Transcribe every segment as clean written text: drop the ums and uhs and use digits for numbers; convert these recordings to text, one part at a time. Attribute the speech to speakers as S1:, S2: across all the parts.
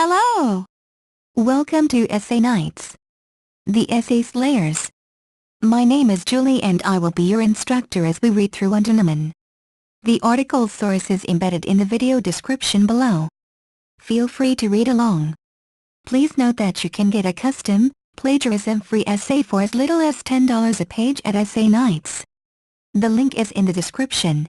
S1: Hello! Welcome to Essay Nights, the Essay Slayers. My name is Julie and I will be your instructor as we read through Unternehmen. The article source is embedded in the video description below. Feel free to read along. Please note that you can get a custom, plagiarism-free essay for as little as $10 a page at Essay Nights. The link is in the description.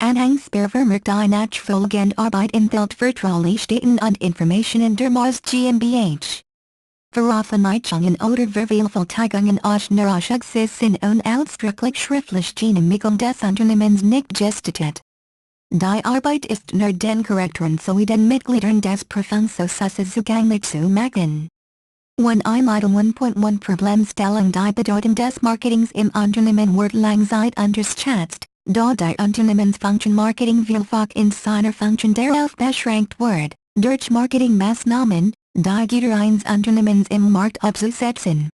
S1: Anhangspervermerkt die Nachfolgende Arbeit in Feldvertraulichkeiten und Information in der Mars GmbH. Veröffentlichungen oder Vervielfältigungen aus Nachschusses sind unausdrücklich schriftlich Genehmigung des Unternehmens nicht gestattet. Die Arbeit ist nur den Korrektoren sowie den Mitgliedern des Prüfungsausschusses zugänglich zu machen. Einleitung 1.1 Problemstellung Die Bedeutung des Marketings im Unternehmen wird lange Zeit unterschätzt, da die Unternehmensfunktion Marketing vielfach in seiner Funktion darauf beschränkt wird, durch Marketingmaßnahmen, die Güter eines Unternehmens im Markt abzusetzen.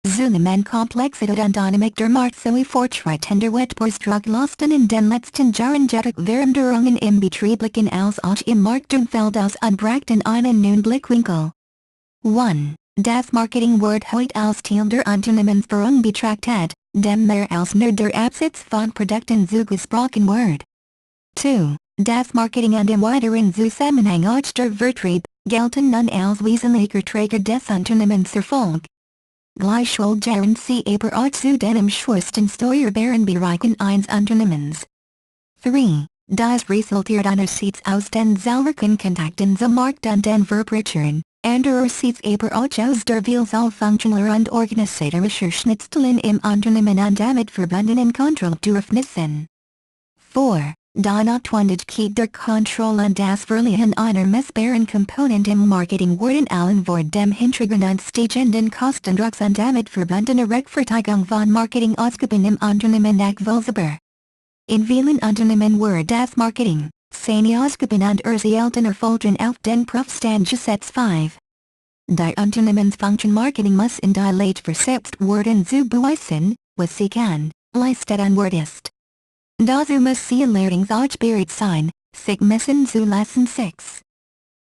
S1: Zunehmend Komplexität und Dynamik der Markt sowie fortschreitender Wettbewerbsdruck lasten in den letzten Jahren jedoch Veränderungen im betrieblichen als auch im Marktumfeld aus und brachten einen neuen Blickwinkel. 1. Das Marketing wird heute als Teil der Unternehmensführung betrachtet, dem mehr als nur der Absatz von Produkten zugesprochen wird. 2. Das Marketing und im weiteren Zusammenhang auch der Vertrieb, gelten nun als wesentlicher Träger des Unternehmenserfolg. Gleichwohl gehören sie aber auch zu den am schwersten steuerbaren Bereichen eines Unternehmens. 3. Das resultiert einerseits aus den zahlreichen Kontakten zum Markt und den Verbrauchern, andererseits aber auch aus der Vielzahl funktioneller und organisatorischer Schnittstellen im Unternehmen und damit verbundenen Kontrollbedürfnissen. 4. Die Notwendigkeit der Kontrolle und das Verlieren einer messbaren Komponente im Marketing werden allen vor dem Hintergrund und steigenden Kostendrucks und damit verbundener Rechtfertigung von Marketingausgaben im Unternehmen nachvollziehbar. In vielen Unternehmen wird das Marketing, seine Ausgaben und seltener Folgen auf den Prüfstand gesetzt. 5. Die Unternehmensfunktion Marketing muss in die Lage versetzt werden zu beweisen, was sie kann, leistet und wert ist. Dazu muss sie allerdings auch bereit sein, sich messen zu lassen. 6.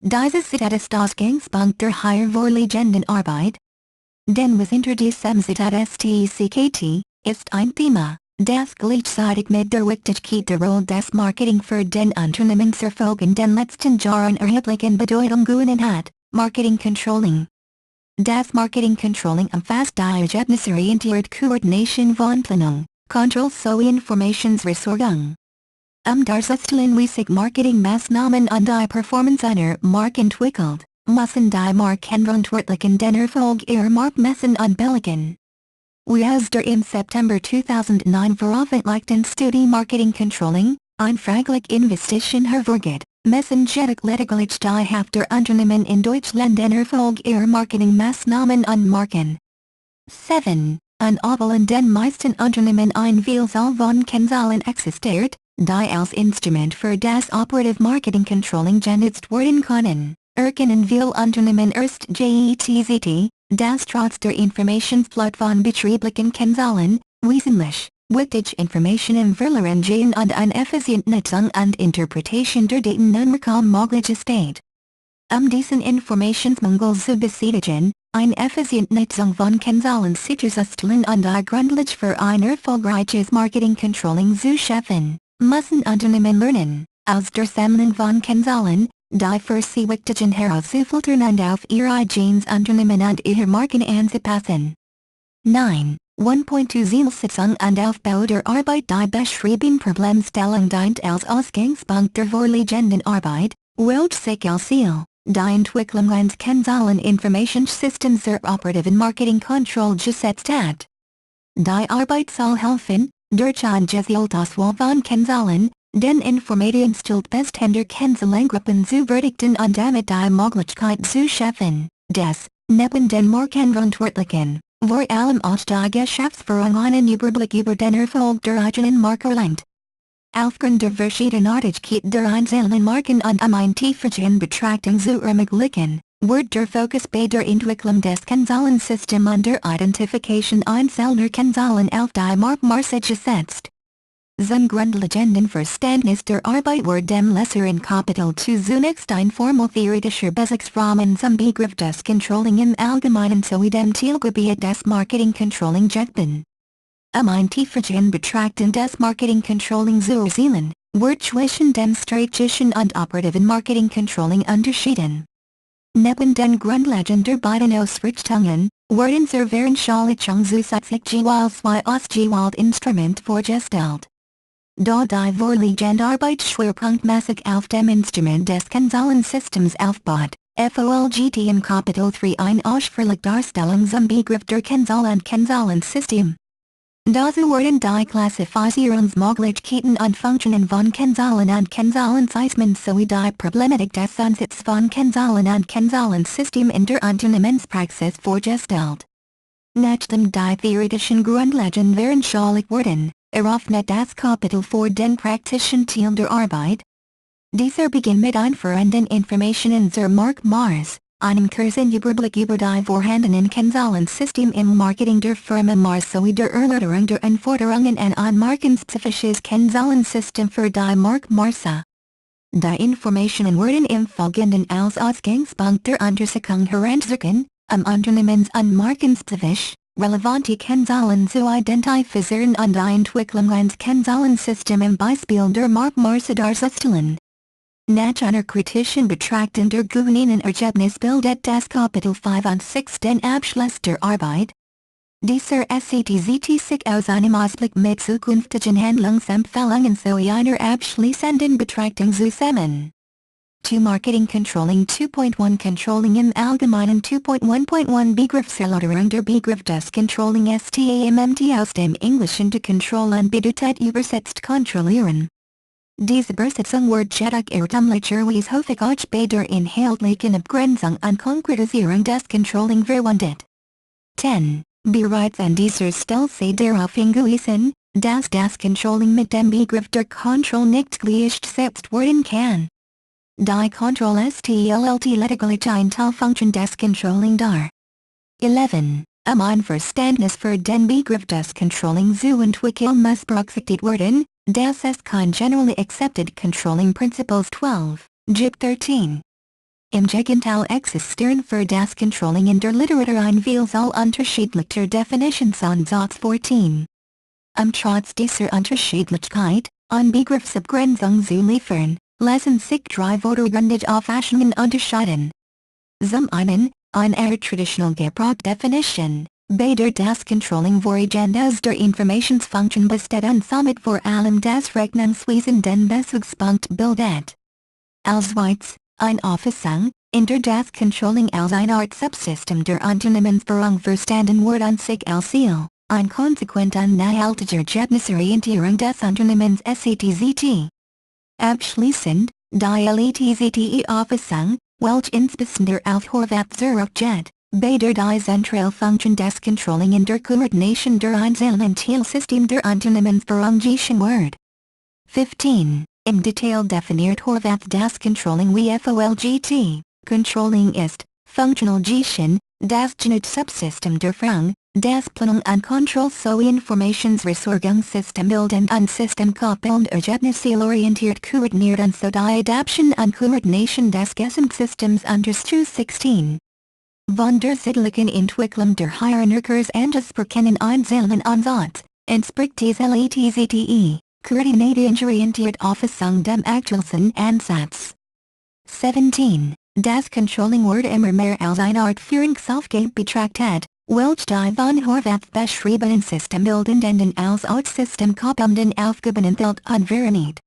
S1: Dieses Zitat ist Ausgangspunkt der hier vorliegenden Arbeit. Denn was hinter diesem Zitat steckt, ist ein Thema, das gleichzeitig mit der Wichtigkeit der Rolle des Marketing für den Unternehmenserfolg in den letzten Jahren erheblichen Bedeutung gewonnen hat, Marketing Controlling. Das Marketing Controlling umfasst die ergebnisorientierte Koordination von Planung, Kontrolle sowie Informationsversorgung. Darzustellen wie sich Marketingmaßnahmen und die Performance einer Marke entwickelt, müssen die Markenverantwortlichen den Erfolg ihrer Marke messen und belegen. Wie aus der im September 2009 veröffentlichten Studie Marketing Controlling, ein Vergleich Investition hervorgeht, messen jedoch lediglich die Hälfte der Unternehmen in Deutschland den Erfolg ihrer Marketingmaßnahmen und Marken. 7. Obwohl in den meisten Unternehmen ein Vielzahl von Kennzahlen existiert, die als Instrument für das Operative Marketing Controlling genutzt werden können, erkennen viele Unternehmen erst JETZT, das trotz der Informationsflut von betrieblichen Kennzahlen, wesentlich, wichtige Information im Verlieren gehen und eine effiziente Nutzung und Interpretation der Daten nun kaum möglich ist. Diesen Informationsmangel zu beseitigen, eine effiziente Nutzung von Kennzahlen sicherzustellen und die Grundlage für ein erfolgreiches Marketing Controlling zu schaffen, müssen Unternehmen lernen, aus der Sammlung von Kennzahlen, die für sie wichtigen herauszufiltern und auf ihr eigenes Unternehmen und ihre Marken anzupassen. 9. 1.2 Zielsetzung und Aufbau der Arbeit Die beschriebene Problemstellung dient als Ausgangspunkt der vorliegenden Arbeit, welche sich als Ziel, die Entwicklung eines Kennzahlen-Informationssystems zur operativen Marketing-Kontrolle gesetzt hat. Die Arbeit soll helfen, durch ein gezieltes Auswahl von Kennzahlen, den Informationsstil bestehender Kennzahlengruppen zu verdichten und damit die Möglichkeit zu schaffen, dass, neben den Markenverantwortlichen, vor allem auch die Geschäftsführung einen Überblick über den Erfolg der eigenen Marke erlangt. Aufgrund der Verschiedenartigkeit der einzelnen Marken und ein tiefergehende Betrachtung zu ermöglichen, wird der Fokus bei der Entwicklung des Kennzahlensystems und der Identification einzelner Kennzahlen auf die Marktmaße gesetzt. Zum Grundlegenden Verständnis der Arbeit wird dem Leser in Kapitel 2 zunächst ein formal-theoretischer Basics-Rahmen zum Begriff des Controlling im Allgemeinen sowie dem Teilgebiet des Marketing-Controlling gegeben. Ein tiefergehend Betrachten des Marketing-Controlling zu erzielen, wird zwischen dem strategischen und operativen Marketing-Controlling unterschieden. Neben den grundlegenden beiden Ausrichtungen, werden zur Veranschaulichung zusätzlich jeweils zwei Ausgewählt-Instrument vorgestellt. Da die vorliegende Arbeit schwerpunktmäßig auf dem Instrument des Konsolensystems aufbaut, folgt in Kapitel 3 eine ausführliche Darstellung zum Begriff der Konsole und Konsolensystem. Dazu werden die Klassifizierungsmöglichkeiten und Funktionen von Konsolen und Konsolensystemen sowie die Problematik des Ansatzes von Konsolen und Konsolensystem in der Unternehmenspraxis vorgestellt. Nachdem die theoretischen Grundlagen veranschaulicht wurden, eröffnet das Kapitel vor den praktischen Teil der Arbeit. Dieser beginnt mit einführenden Informationen zur Marktmars, einem kurzen Überblick über die vorhandenen Konsolensysteme im Marketing der Firma Mars sowie der Erläuterung der Anforderungen an ein markenspezifisches Konsolensystem für die Marktmarke. Die Informationen werden im Folgenden als Ausgangspunkt der Untersuchung herangezogen, Unternehmens- und markenspezifisch relevante Konsolen zu identifizieren und die Entwicklung eines Konsolensystems im Beispiel der Marktmarke darzustellen. Nach einer kritischen Betrachtung der gewonnenen Ergebnisse bildet das Kapitel 5 und 6 den Abschluss der Arbeit. Dieser setzt sich aus einem Ausblick mit zukünftigen Handlungsempfehlungen sowie einer abschließenden Betrachtung zusammen. To Marketing Controlling 2.1 Controlling im Allgemeinen 2.1.1 Begriffserläuterung der Begriff des Controlling STAMMT aus dem Englischen to Control und bedeutet übersetzt kontrollieren. Diese Übersetzung wird jedoch irrtümlicherweise häufig auch bei der inhaltlichen Abgrenzung und Konkretisierung des Controlling verwendet. 10. Bereits an dieser Stelle sei darauf hingewiesen, dass das Controlling mit dem Begriff der Control nicht gleichgesetzt werden kann. Die Control stellt lediglich ein Teilfunktion des Controlling dar. 11. Ein Verständnis für den Begriff des Controlling zu entwickeln muss berücksichtigt werden. Das ist kein generally accepted controlling principles 12, JIP 13. Im Gegenteil existieren für das Controlling in der Literatur eine Vielzahl unterschiedlicher Definitions und Satz 14. Trotz dieser Unterschiedlichkeit, eine Begriffsabgrenzung zu liefern, lassen sich drei Worte auf Fassungen unterscheiden. Zum einen, eine traditional Gebrauch Definition, bei der das Controlling vorwiegend aus der Informationsfunktion besteht und somit vor allem das Rechnungswesen den Bezugspunkt bildet. Als zweites, eine Auffassung, in der das Controlling als eine Art Subsystem der Unternehmensführung verstanden wird und sich als Ziel, ein konsequent und nachhaltiger Ergebnisorientierung des Unternehmens setzt. Abschließend, die LETZTE-Auffassung, welche insbesondere auf Horvath zurückgeht, bei der die Zentralfunktion des Controlling in der Koordination der einzelnen Teilsysteme der Unternehmensführung gesehen wird. 15. Im Detail definiert Horvath das Controlling wie folgt. Controlling ist, functional gesehen, das Subsystem der Führung, das Planung und Kontrolle sowie Informationsversorgungssystem bildend und systemkoppelnd ergebniszielorientiert koordiniert und so die Adaption und Koordination des Gesamtsystems unterstützt. 16. Von der zeitlichen Entwicklung der Hierarchies und des Perkennen einzelnen Ansatz, entspricht diese LETZTE, koordinationsorientiert Auffassung dem aktuellen Ansatz. 17. Das Controlling wird immer mehr als eine Art Führungsaufgabe betrachtet, welche die von Horvath beschriebenen systembildenden als auch systemkoppelnden Aufgaben enthält und vereinigt.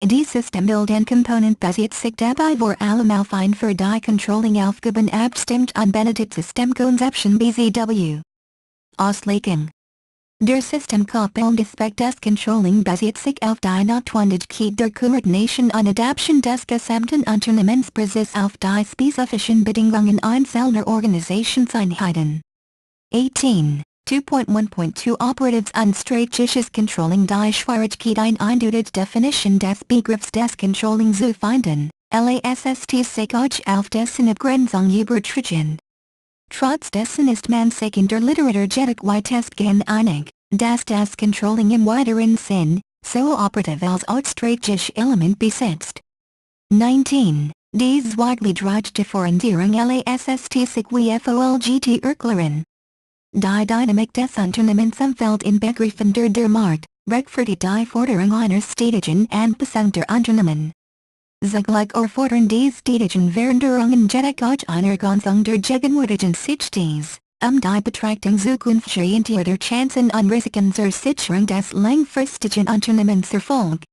S1: Die systembildende Komponent basiert sich dabei vor allem auf ein für die Controlling-Aufgaben abstimmt anbenanntes Systemkonzeption BZW. Auslegung. Der systemkoppelnde Aspekt des Controlling basiert sich auf die Notwendigkeit der Koordination und Adaption des gesamten Unternehmensprozesses auf die spezifischen Bedingungen einzelner Organisationseinheiten. 18. 2.1.2 Operatives und strategisches Controlling. Die Schwierigkeit eine eindeutige Definition des Begriffs des Controlling zu finden, lässt sich auch auf dessen Abgrenzung übertragen. Trotz dessen ist man sich in der Literatur jedoch weitestgehend einig, dass das Controlling im weiteren Sinn, so operative als Ausstreichisch Element besetzt. 19. Dies Zweiggliedreich Differenzierung LASST wie FOLGT Erklären. Die Dynamik des Unternehmensumfeld in Begriffen der Markt, rechtfertigt die Forderung einer stetigen Anpassung der Unternehmen. Zugleich erfordern die stetigen Veränderungen jedoch einer Ganzung der gegenwärtigen Sichtweise, die Betrachtung zukunftsorientierter Chancen und Risiken zur Sicherung des langfristigen Unternehmenserfolg.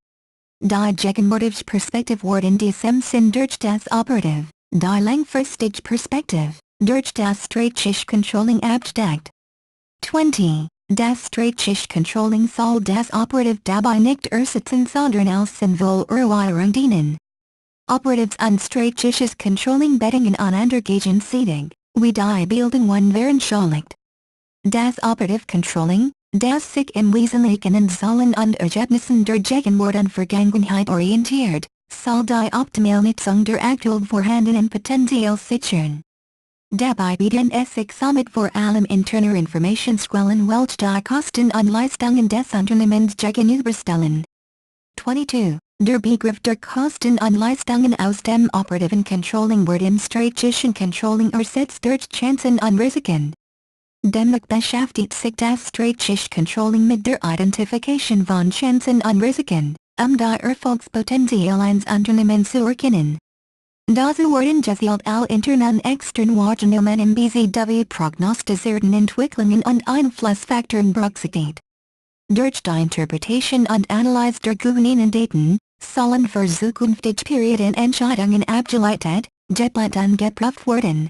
S1: Die gegenwärtige Perspektive wird in diesem Sinn durch das Operative, die langfristige Perspektive, durch das strategische Controlling abgedeckt. 20. Das strategische Controlling soll das Operative dabei nicht ersetzen sondern als Sinnvoll dienen. Operatives und strategisches Controlling bedingen einander gegenseitig, wie die Bildung von veranschaulicht. Das Operative Controlling, das sich im Wesentlichen an Zahlen und Ergebnissen der Gegenwart und Vergangenheit orientiert, soll die optimale Nutzung der aktuell vorhandenen Potenzial sichern. Dabei bieten es sich somit vor allem interner Informationsquellen welche die Kosten und Leistungen des Unternehmens gegenüberstellen. 22. Der Begriff der Kosten und Leistungen aus dem operativen Controlling wird im strategischen Controlling ersetzt durch Chancen und Risiken. Demnach beschäftigt sich das strategische Controlling mit der Identification von Chancen und Risiken, die Erfolgspotenzial eines Unternehmens zu erkennen. Dazu werden gezielt alle internen und externen Wahrnehmungen im BZW prognostizierten Entwicklungen und Einflussfaktoren berücksichtigt. Durch die Interpretation und Analyse der gewonnenen Daten, sollen für zukünftige Perioden Entscheidungen abgeleitet, geplant und geprüft werden.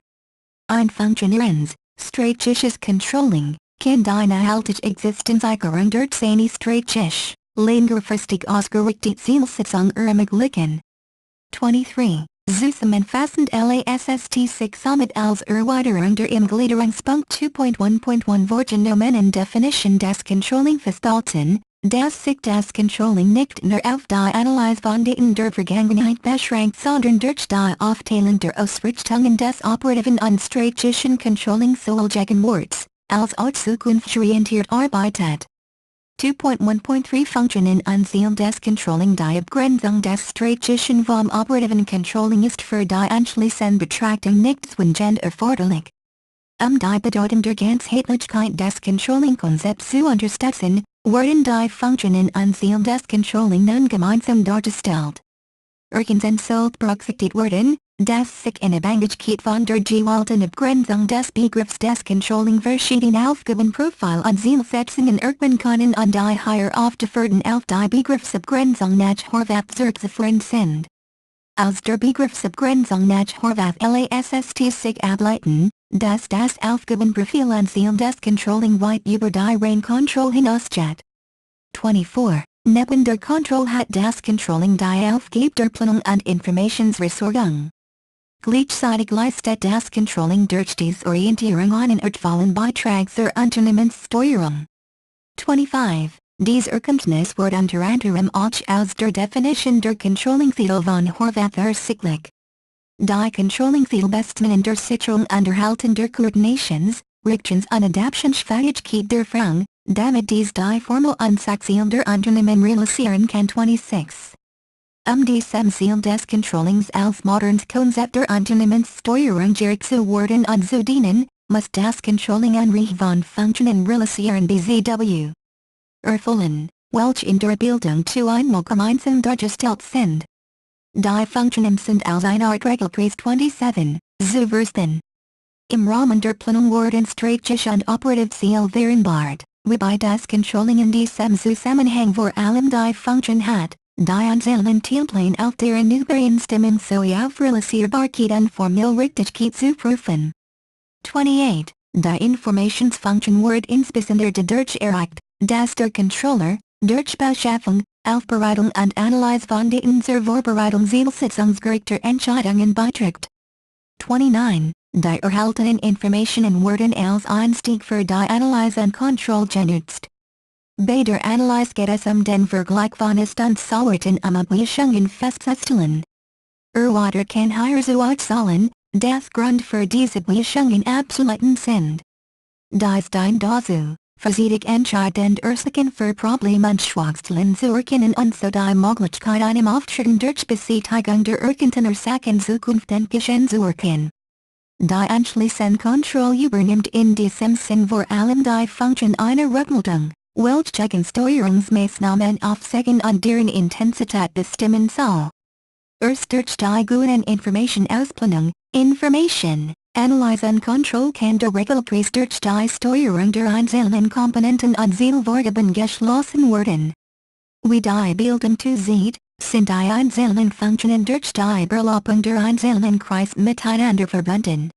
S1: Ein funktionierendes, strategisches Controlling, kann die nachhaltige Existenzsicherung durch seine strategisch, längerfristig ausgerichtete Zielsetzung ermöglichen. 23. Zusammenfassend LASST sich somit als Erweiterung der Gliederungspunkt 2.1.1 Wahrnehmungen Definition des Controlling festhalten, dass sich das Controlling nicht nur auf die Analyse von Daten der Vergangenheit beschränkt sondern durch die Aufteilung der Ausrichtungen des operativen und strategischen Controlling sowohl gegenwärts, als auch zukunftsorientiert arbeitet. 2.1.3 Funktionen und Ziel des Controlling. Die Abgrenzung des strategischen vom operativen Controlling ist für die anschließende Betrachtung nicht zwingend erforderlich. Die Bedeutung der Ganzheitlichkeit des Controlling-Konzepts zu unterstützen, werden die Funktionen und Ziel des Controlling nun gemeinsam dargestellt. Erstens soll berücksichtigt werden, dass sich in Abhängigkeit von der gewählten Abgrenzung des Begriffs des Controlling verschiedene Aufgabenprofile und Zielsetzungen erkennen können und die hier aufgeführten auf die Begriffsabgrenzung nachherwärts zurückzuführen sind. Aus der Begriffsabgrenzung nachherwärts LASST sich ableiten, dass das Aufgabenprofil und Ziel des Controlling weit über die rein Control hinausgeht. 24. Neben der Control hat das Controlling die Aufgabe der Planung und Informationsversorgung. Gleichzeitig leistet das Controlling durch dies Orientierung einen wertvollen Beitrag zur Unternehmenssteuerung. 25. Dies Erkenntnis wird unter anderem auch aus der Definition der Controlling-Ziele von Horvath ersichtlich. Die Controlling-Ziele besten in der Sicherung und Erhaltung der Koordinations, Reaktions- und Adaptionsfähigkeit der Führung, damit dies die Formel und Sachziele der Unternehmen realisieren kann. 26. Diesem Ziel des Controllings als modernes Konzept der Unternehmenssteuerung zu werden und zu dienen, muss das Controlling Anreihe von Funktionen realisieren BZW. Erfüllen, welche in der Bildung zu einmal gemeinsam dargestellt sind. Die Funktionen sind als eine Art Regelkreis 27, zu verstehen. Im Rahmen der Planung werden strategische und operative Ziele vereinbart, wobei das Controlling in diesem Zusammenhang vor allem die Funktion hat, die einzelnen Zielpläne auf deren Übereinstimmung sowie auf Realisierbarkeit und Formulrichtigkeit zu prüfen. 28. Die Informationsfunktion wird insbesondere dadurch erreicht, dass der Controller, durch Beschaffung, Aufbereitung und Analyse von Daten zur Vorbereitung zielsetzungsgerichter Entscheidungen beiträgt. 29. Die erhaltenen Informationen werden als Einstieg für die Analyse und Kontrolle genutzt. Bei der Analyse geht es den Vergleich von Ist- und Sollwerten Abweichungen festzustellen. Weiter kann hier so ausfallen, dass Grund für diese Abweichungen abzuleiten sind. Dies dient dazu, Versiedig entscheidend Ursachen für Probleme und Schwachstellen zu erkennen und so die Möglichkeit einem Auftreten durch Beseitigung der Ursachen in Zukunft entgeschehen zu erkennen. Die anschließend Kontrolle übernimmt in diesem Sinn vor allem die Funktion einer Rückmeldung, welche Steuerungsmaßnahmen aufzeigen und deren Intensität bestimmen soll. Erst durch die guten Informationsausplanung, Information, Analyse und Kontrolle kann der Regelkreis durch die Steuerung der einzelnen Komponenten und Zielvorgaben geschlossen werden. Wie die Bildung zusieht, sind die einzelnen Funktionen durch die Überlappung der einzelnen Kreise miteinander verbunden.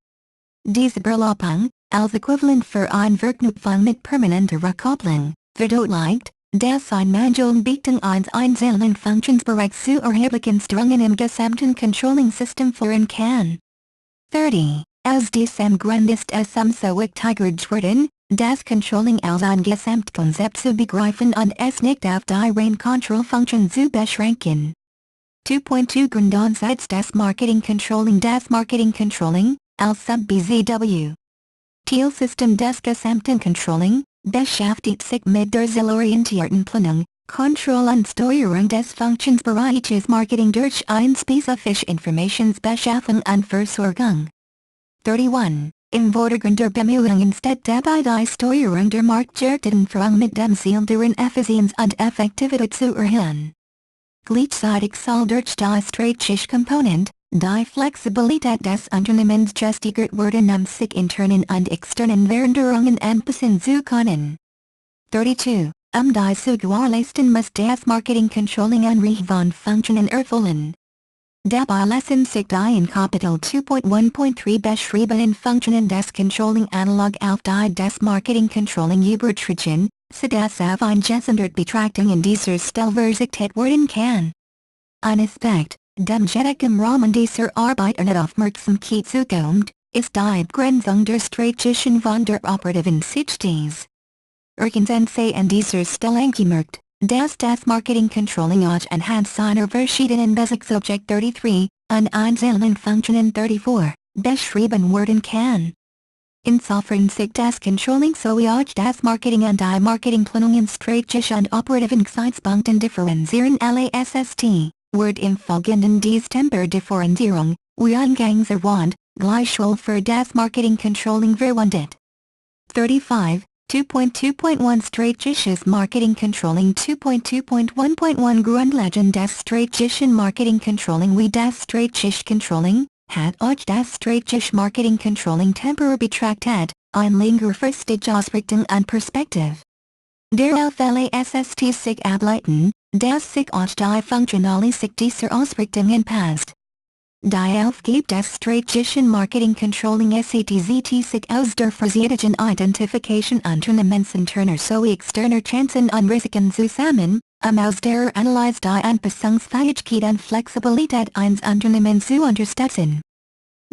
S1: Diese Überlappung, als Äquivalent für eine Verknüpfung mit permanenter Rückkopplung, verdeutlicht, dass ein Mangelanbietung eines einzelnen Funktionsbereichs zu erheblichen Störungen im gesamten Controlling-System führen kann. 30. Aus diesem Grund ist es umso wichtiger geworden, das Controlling als ein Gesamtkonzept zu begreifen und es nicht auf die reine Kontrollfunktion zu beschränken. 2.2 Grundansatz des Marketing Controlling. Das Marketing Controlling, als Sub-BZW Zielsystem des gesamten Controlling, beschäftigt sich mit der zielorientierten Planung, Kontrolle und Steuerung des Funktionsbereiches Marketing durch eine spezifische Informationsbeschaffung und Versorgung. 31. Im Vordergrund der Bemühungen steht dabei die Steuerung der Marktgerichteten mit dem Ziel deren Effizienz und Effektivität zu erhöhen. Gleichzeitig soll durch die strategische Komponente, die Flexibilität des Unternehmens gesteigert werden, sich internen und externen Veränderungen anpassen zu können. 32. Die zu gewährleisten muss das Marketing Controlling Anrecht von Funktionen erfüllen. Dabei lassen sich die in Kapitel 2.1.3 beschriebenen Funktionen des Controlling analog auf die des Marketing Controlling übertragen, sodass auf eine gesonderte Betrachtung in dieser Stelle verzichtet werden kann. Ein Aspekt, dem jedoch im Rahmen dieser Arbeit nicht Aufmerksamkeit zukommt, ist die Begrenzung der strategischen von der operativen Sichtweise. Erstens sei an dieser Stelle angemerkt, dass das Marketing Controlling auch anhand seiner verschiedenen Basic-Subject 33, und einzelnen Funktionen 34, beschrieben werden kann. Insofern sich das Controlling sowie auch das Marketing und die Marketingplanung in strategischen und operativen Gesichtspunkten differenzieren LASST, wird im Folgenden Distemper-Differenzierung, wie eingangs erwähnt, gleichwohl für das Marketing Controlling verwendet. 35. 2.2.1 Strategisches Marketing Controlling. 2.2.1.1 Grundlagen des strategischen Marketing Controlling. Wie das strategische Controlling, hat auch das strategische Marketing Controlling temporär betrachtet, ein längerfristige Ausrichtung und Perspektive. Der auf LASST sich ableiten, dass sich auch die funktionale Sicht dieser Ausrichtung anpasst. Die Aufgabe des strategischen Marketing Controlling setzt sich aus der vorsichtigen Identifikation unternehmensinterner sowie externer Chancen und Risiken zusammen, aus der Analyse die Anpassungsfähigkeit und Flexibilität eines Unternehmens zu unterstützen.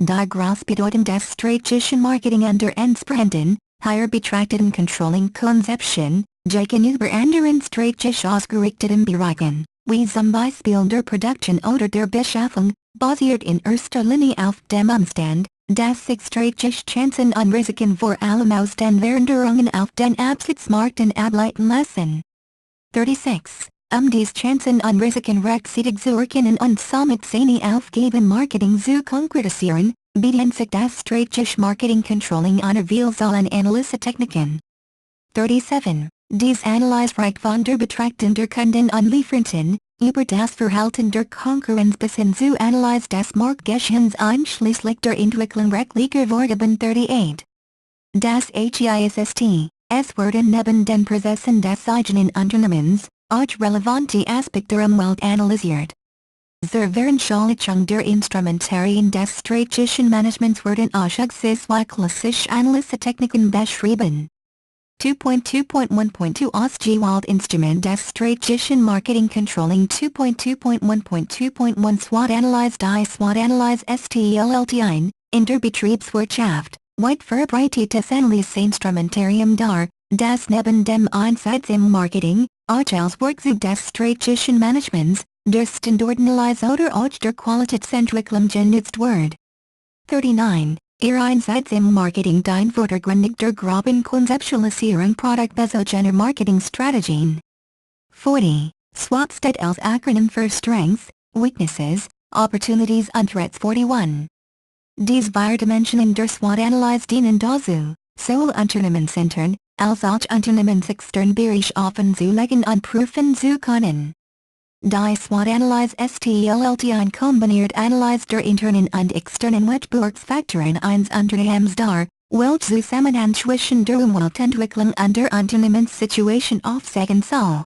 S1: Die Großbedeutung des strategischen Marketing und der entsprechenden, higher betrachteten Controlling-Konzeption, gegenüber anderen strategisch ausgerichteten Bereichen, wie zum Beispiel der Produktion oder der Beschaffung, basiert in erster Linie auf dem Umstand, dass sich strategische Chancen und Risiken vor allem aus den Veränderungen auf den Absatzmärkten ableiten lassen. 36. Dies Chancen und Risiken rechtzeitig zu erkennen und somit seine Aufgabe im Marketing zu konkretisieren, bedient sich das strategische Marketing Controlling einer Vielzahl an Analysetechniken. 37. Dies Analyse reicht von der Betrachtung der Kunden und Lieferanten, über das Verhalten der Konkurrenz bis hin zu Analyse des Marktgeschehens einschließlich der Entwicklung rechtlicher Vorgaben. 38. Das HISST, es werden neben den Prozessen des eigenen Unternehmens, auch relevante Aspekte der Umwelt analysiert. Zur Veranschaulichung der Instrumentarien des strategischen Managements werden auch zwei klassische Analysetechniken beschrieben. 2.2.1.2 Ausgewählt des strategischen Marketing Controlling. 2.2.1.2.1 SWOT Analyse. Die SWOT Analyse stellt ein, in der Betriebswirtschaft, weit verbreitetes Analyseinstrumentarium dar, das neben dem Einsatz im Marketing, auch als Werkzeug des strategischen Managements, der Standardanalyse oder auch der Qualitätsentwicklung genutzt wird. 39. Einerseits im Marketing dient vordergründig der groben Konzeptualisierung Produktbezogener Marketingstrategien. 40. SWOT steht als Acronym for Strengths, Weaknesses, Opportunities und Threats. 41. Diese vier Dimensionen der SWOT-Analyse dienen dazu, sowohl Unternehmensintern, als auch Unternehmensextern Bereich offen zu legen und prüfen zu können. Die SWOT-Analyse stellt ein kombiniert Analyse der internen und externen Wettbewerbsfaktoren eines Unternehmens dar, welche Zusammenhang zwischen der Umweltentwicklung und der Unternehmenssituation aufzeigen soll.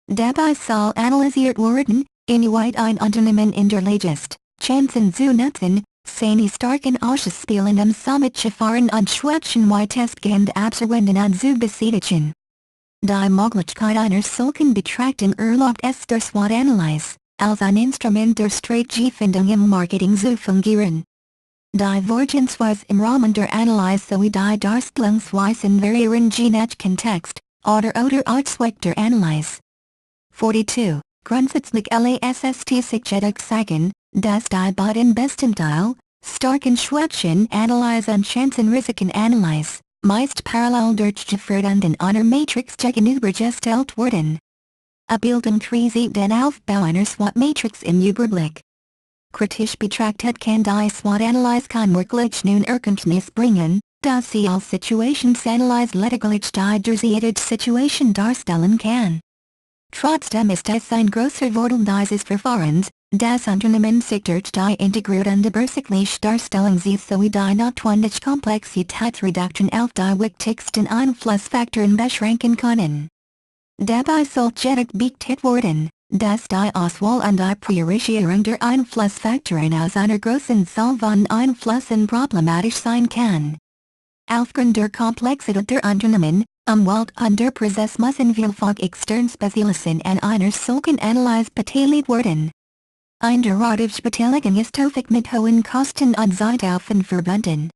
S1: Dabei soll analysiert werden, inwieweit ein Unternehmen in der Lage ist, Chancen zu nutzen, seine starken Ausspielenden somit Gefahren und Schwächen weitestgehend abzuwenden und zu beseitigen. Die Möglichkeit einer solchen Betrachtung erlaubt es der SWOT-Analyse, als ein Instrument der Strategiefindung im Marketing zu fungieren. Die Vorgehensweise im Rahmen der Analyse sowie die Darstellungsweisen variieren je nach Kontext, oder auch Zweck der Analyse. 42. Grundsätzlich lässt sich jedoch sagen, dass die beiden besten Teil, starken Schwächen Analyse und Chancen-Risiken Analyse, meist parallel durchgeführt und in einer Matrix gegenübergestellt werden. Abbildung 3 sieht den Aufbau einer SWOT-Matrix im Überblick. Kritisch betrachtet kann die SWOT-Analyse kein wirklich nun Erkenntnis bringen, da sie als Situationsanalyse lediglich die durchsichtige Situation darstellen kann. Trotzdem ist es ein großer Vorteil dieses Verfahrens, das Unternehmen sich durch die integrierte und übersichtliche Darstellung sieht sowie die notwendige Komplexitätsreduktion auf die wichtigsten Einflussfaktoren beschränken können. Dabei soll jedoch beachtet werden, dass die Auswahl und die Priorisierung der Einflussfaktoren aus einer großen Zahl von Einflüssen problematisch sein kann. Aufgrund der Komplexität der Unternehmen, Umwelt und der Prozess müssen vielfach externe Spezialisten an einer solchen Analyse beteiligt werden. Eine derivative Beteiligung ist häufig mit hohen Kosten und Zeitaufwand verbunden.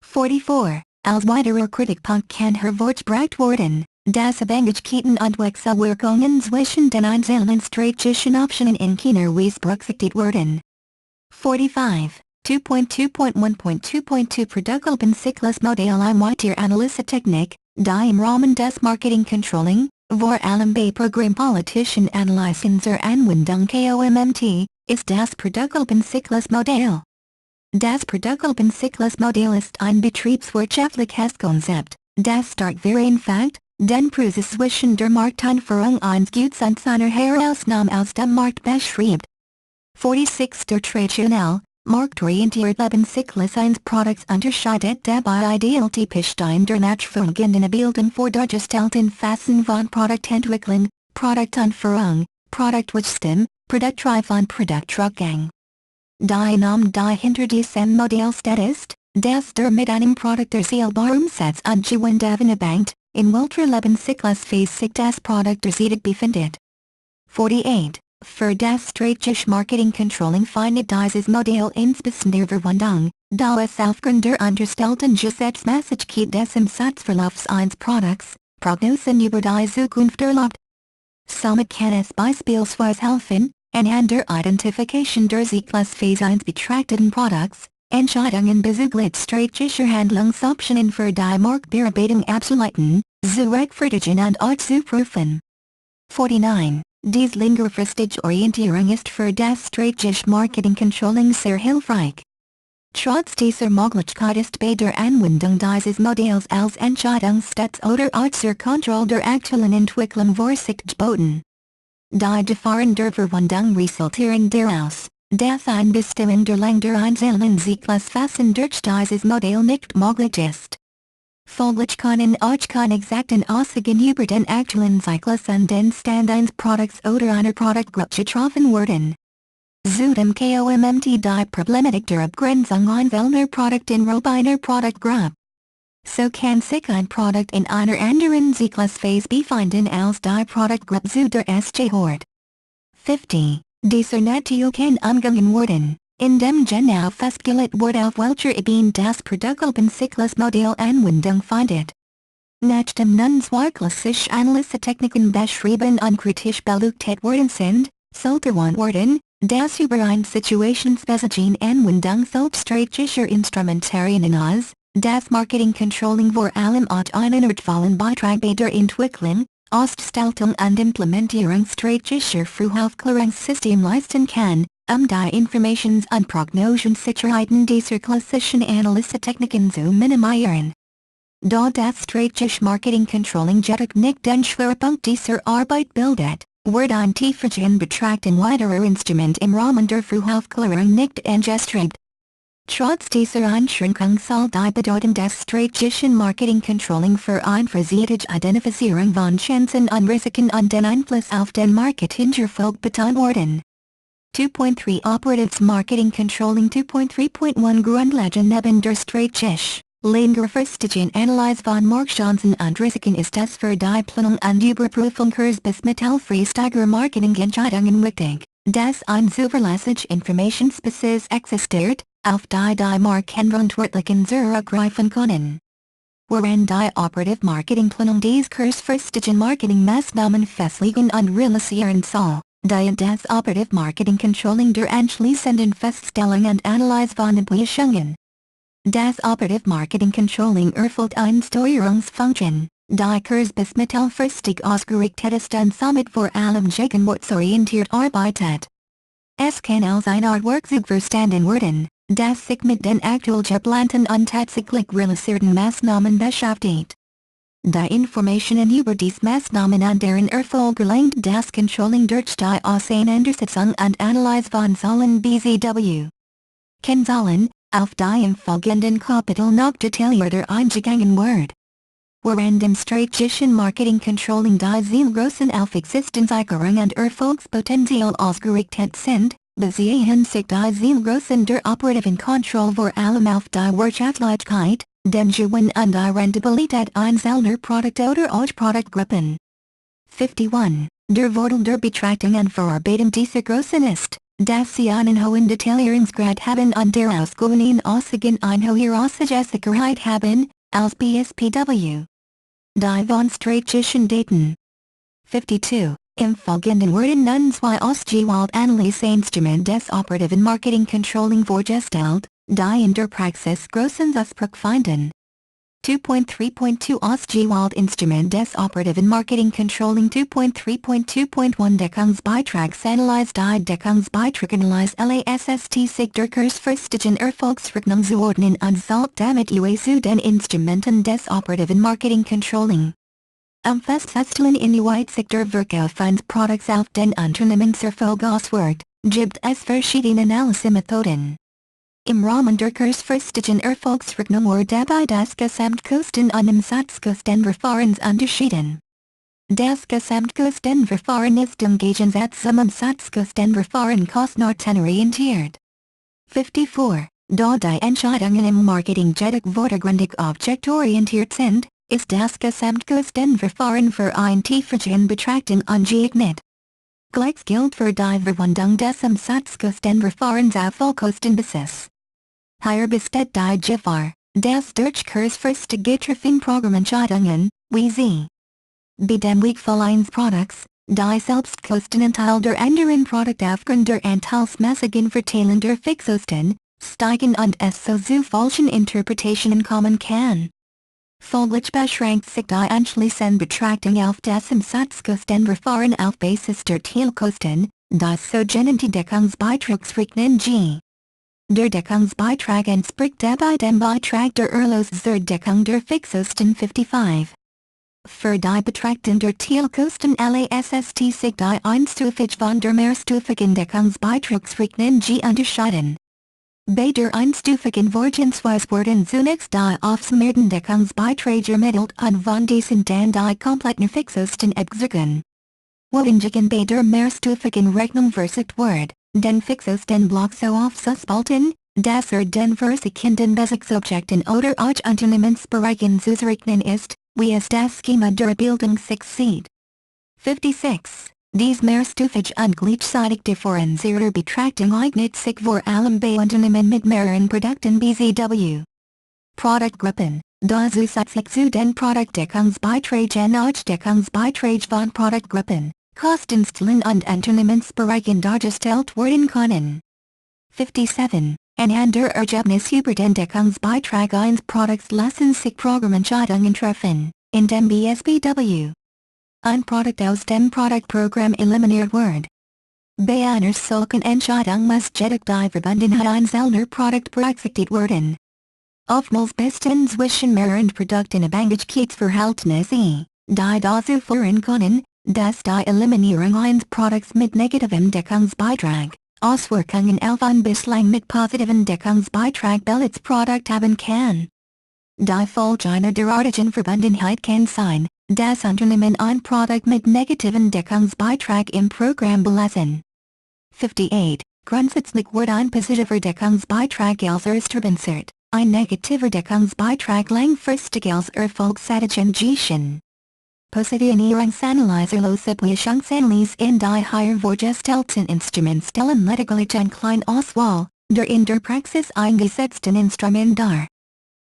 S1: 44. Als weiterer Kritikpunkt kann hervorgebracht werden, dass Abhängigkeiten und Wechselwirkungen zwischen den einzelnen strategischen Optionen in keiner Weise berücksichtigt werden. 45. 2.2.1.2.2 Produktlebenzyklus-Modell A9AYTZ355Q, die im Rahmen des Marketing Controlling, vor allem bei programmpolitischen Analysen zur Anwendung kommt, ist das Produktlebenzyklus-Modell. Das Produktlebenzyklus-Modell ist ein betriebswirtschaftliches Konzept, das stark vereinfacht, den Prozess zwischen der Markteinführung eines Guts und seiner Herausnahme aus dem Markt beschreibt. 46. Der traditionelle, marktorientierte Lebenszyklus eines Produkts unterscheidet dabei idealtypisch in der nachfolgenden Abbildung vor dargestellten Phasen von Produktentwicklung, Produkteinführung, Produktwachstum, Produktreife und Produktrückgang. Die Name die hinter diesem Modell steht ist, dass der mit einem Produkt erzielbare Umsatz und Gewinn davon abhängt, in welcher Lebenszyklusphase sich das Produkt derzeit befindet. 48. Für das strategische Marketing Controlling findet dieses Modell insbesondere Verwendung, da es aufgrund der unterstellten Gesetzmäßigkeit des Umsatzverlaufs eines Produkts, Prognosen über die Zukunft erlaubt. Somit kann es beispielsweise helfen, anhand der Identification der Zyklusphase eines betrachteten Produkts, Entscheidungen bezüglich strategischer Handlungsoptionen für die Marktbearbeitung abzuleiten, zu rechtfertigen und auch zu prüfen. 49. Diese längerfristige Orientierung ist für das strategische Marketing Controlling sehr hilfreich. Trotz dieser Möglichkeit ist bei der Anwendung dieses Modells als Entscheidungsstütze oder auch zur Kontrolle der aktuellen Entwicklung Vorsicht geboten. Die Gefahren der Verwendung resultieren daraus, dass ein Bestimmen der Länge der einzelnen Zyklusphasen durch dieses Modell nicht möglich ist. Folglich können auch keine exakten Aussagen über den aktuellen Zyklus und den Stand eines Produkts oder einer Produktgruppe getroffen werden. Zudem kommt die Problematik der Abgrenzung einzelner Produkte innerhalb einer Produktgruppe. So kann sich ein Produkt in einer anderen Zyklusphase befinden als die Produktgruppe zu der es gehört. 50. Dieser Naturell kann umgangen werden, indem genau festgelegt wird auf welcher Ebene das Produktlebenzyklus-Modell Anwendung findet. Nachdem nun zwei klassische Analysetechniken beschrieben und kritisch beleuchtet worden sind, sollte werden, Das über ein Situationsbesiegen Anwendung selbststrategischer Instrumentarien aus, das Marketing Controlling vor allem auf einen wertvollen Beitrag bei der Entwicklung, Ausgestaltung und Implementierung strategischer Frühaufklärungssystem leisten kann, die Informations- und Prognosensicherheiten dieser klassischen Analysetechniken zu minimieren. Da das strategische Marketing Controlling jedoch nicht den Schwerpunkt dieser Arbeit bildet, wird ein tiefergehend Betrachten weiterer Instrument im Rahmen der Frühaufklärung nicht angestrebt. Trotz dieser Einschränkung soll die Bedeutung des strategischen Marketing Controlling für eine frühzeitige Identifizierung von Chancen und Risiken und den Einfluss auf den Markt hinterfragt betont werden. 2.3 Operatives Marketing Controlling 2.3.1 Grundlagen neben der strategisch längerfristigen Analyse von Marktchancen und Risiken ist es für die Planung und Überprüfung bis mittelfristiger Marketingentscheidungen wichtig, dass ein zuverlässiger Informationsbasis existiert, auf die Marktverantwortlichen zurückgreifen können. Während die Operative Marketingplanung des kurzfristigen Marketingmaßnahmen festlegen und realisieren soll, die das Operative Marketing Controlling der anschließenden Feststellung und Analyse von Enttäuschungen. Das Operative Marketing Controlling erfüllt eine Steuerungsfunktion, die kurz bis mittelfristig ausgerichtet ist und somit vor allem gegenwartsorientiert arbeitet. Es kann als eine Art Werkzeug verstanden werden, das sich mit den aktuell geplanten und tatsächlich realisierten Maßnahmen beschäftigt. Die Informationen über dies Maßnahmen und deren Erfolg gelangt das Controlling durch die Auseinandersetzung und Analyse von Zahlen bzw. Kennzahlen, auf die im folgenden Kapitel noch detaillierter eingegangen wird. Während im strategischen Marketing Controlling die Zielgrößen auf Existenzsicherung und Erfolgspotenzial ausgerichtet sind, beziehen sich die Zielgrößen der operativen Kontrolle vor allem auf die Wirtschaftlichkeit, den Gewinn und die Rentabilität einzelner Produkte oder auch Produktgruppen. 51. Der Vorteil der Betrachtung und Verarbeitung dieser Größen ist, dass sie einen hohen Detaillierungsgrad haben und der ausgehenden Aussagen eine höhere Sicherheit haben, als BSPW. Die von strategischen Daten. 52. Im Folgenden werden nun zwei ausgewählte Analyseinstrumente des operativen Marketing Controlling vorgestellt, die in der Praxis großen Ausdruck finden. 2.3.2 Ausgewählte Instrument des operativen Marketing Controlling 2.3.2.1 Deckungsbeitragsanalyse Die Deckungsbeitraganalyse lässt sich der kurzfristigen Erfolgsrechnung zuordnen und sollte damit zu den Instrumenten des operativen Marketing Controlling. Feststellen inwieweit sich der Verkauf eines Produkts auf den Unternehmenserfolg auswirkt, gibt es verschiedene Analysemethoden. Im Rahmen der kurzfristigen Erfolgsrechnung wird dabei das Gesamtkosten- und Umsatzkostenverfahrens unterschieden. Das Gesamtkostenverfahren ist im Gegensatz zum Umsatzkostenverfahren kostenorientiert. 54. Da die Entscheidungen im Marketing jedoch vordergründig objektorientiert sind, ist das Gesamtkostenverfahren für ein tiefergehend Betrachten angeeignet. Gleiches gilt für die Verwendung des Umsatzkostenverfahrens auf Vollkostenbasis. Hier besteht die Gefahr, dass durch kurzfristige Treffenprogrammentscheidungen, wie sie bei dem Wegfall eines Produkts, die Selbstkostenanteil der anderen Produkte aufgrund der anteilsmäßigen Verteilung der Fixkosten, steigen und es so zu falschen Interpretationen kommen kann. Folglich beschränkt sich die anschließende Betrachtung auf das Umsatzkostenverfahren auf Basis der Teilkosten, das sogenannte Deckungsbeitragsrechnung G. Der Deckungsbeitrag entspricht dabei dem Beitrag der Erlös zur Deckung der Fixkosten 55. Für die Betrachtung der Teilkosten lässt sich die einstufig von der mehrstufigen Deckungsbeitragsrechnung G unterscheiden. Bei der einstufigen Vorgehensweise werden zunächst die aufsummierten Deckungsbeiträge ermittelt und von diesen dann die kompletten Fixkosten abgezogen. Wohingegen bei der mehrstufigen Rechnung versucht wird, den Fixkostenblock so aufzuspalten, dass den versicherten Basisobjekten oder auch Unternehmensbereichen zuzurechnen ist, wie es das Schema der Bildung sich sieht. 56. Dies mehrstufig und gleichzeitig differenzierte Betrachtung eignet sich vor allem bei Unternehmen mit mehreren Produkten bzw. Produktgruppen, da zusätzlich zu den Produktdeckungsbeiträgen auch Deckungsbeiträge von Produktgruppen, Kostenstellen und Unternehmensbereichen dargestellt worden können. 57. Anhand der Ergebnis über den Deckungsbeitrag eines Produkts lassen sich Programmentscheidungen treffen, indem BSBW. Ein Produkt aus dem Produktprogramm eliminiert wird. Bei einer solchen Entscheidung muss jedoch die Verbundenheit einzelner Produkt berücksichtigt werden. Oftmals bestehen zwischen mehreren Produkten Abhängigkeitsverhältnisse, die dazu führen können, dass die Eliminierung eines Produkts mit negativem Deckungsbeitrag Auswirkungen auf ein bislang mit positiven Deckungsbeitrag belegtes Produkt haben kann. Die Folge einer derartigen Verbundenheit kann sein, das Unternehmen ein Produkt mit negativen Deckungsbeitrag im Programm belassen. 58. Grundsätzlich wird ein positiver Deckungsbeitrag als erstrebenswert, ein negativer Deckungsbeitrag langfristig als erfolgssatisfaktion. Positionierungsanalyse los Abweichungsanalyse in die hier vorgestellten Instrumentstellen lediglich ein kleine Auswahl der in der Praxis eingesetzten Instrumente dar.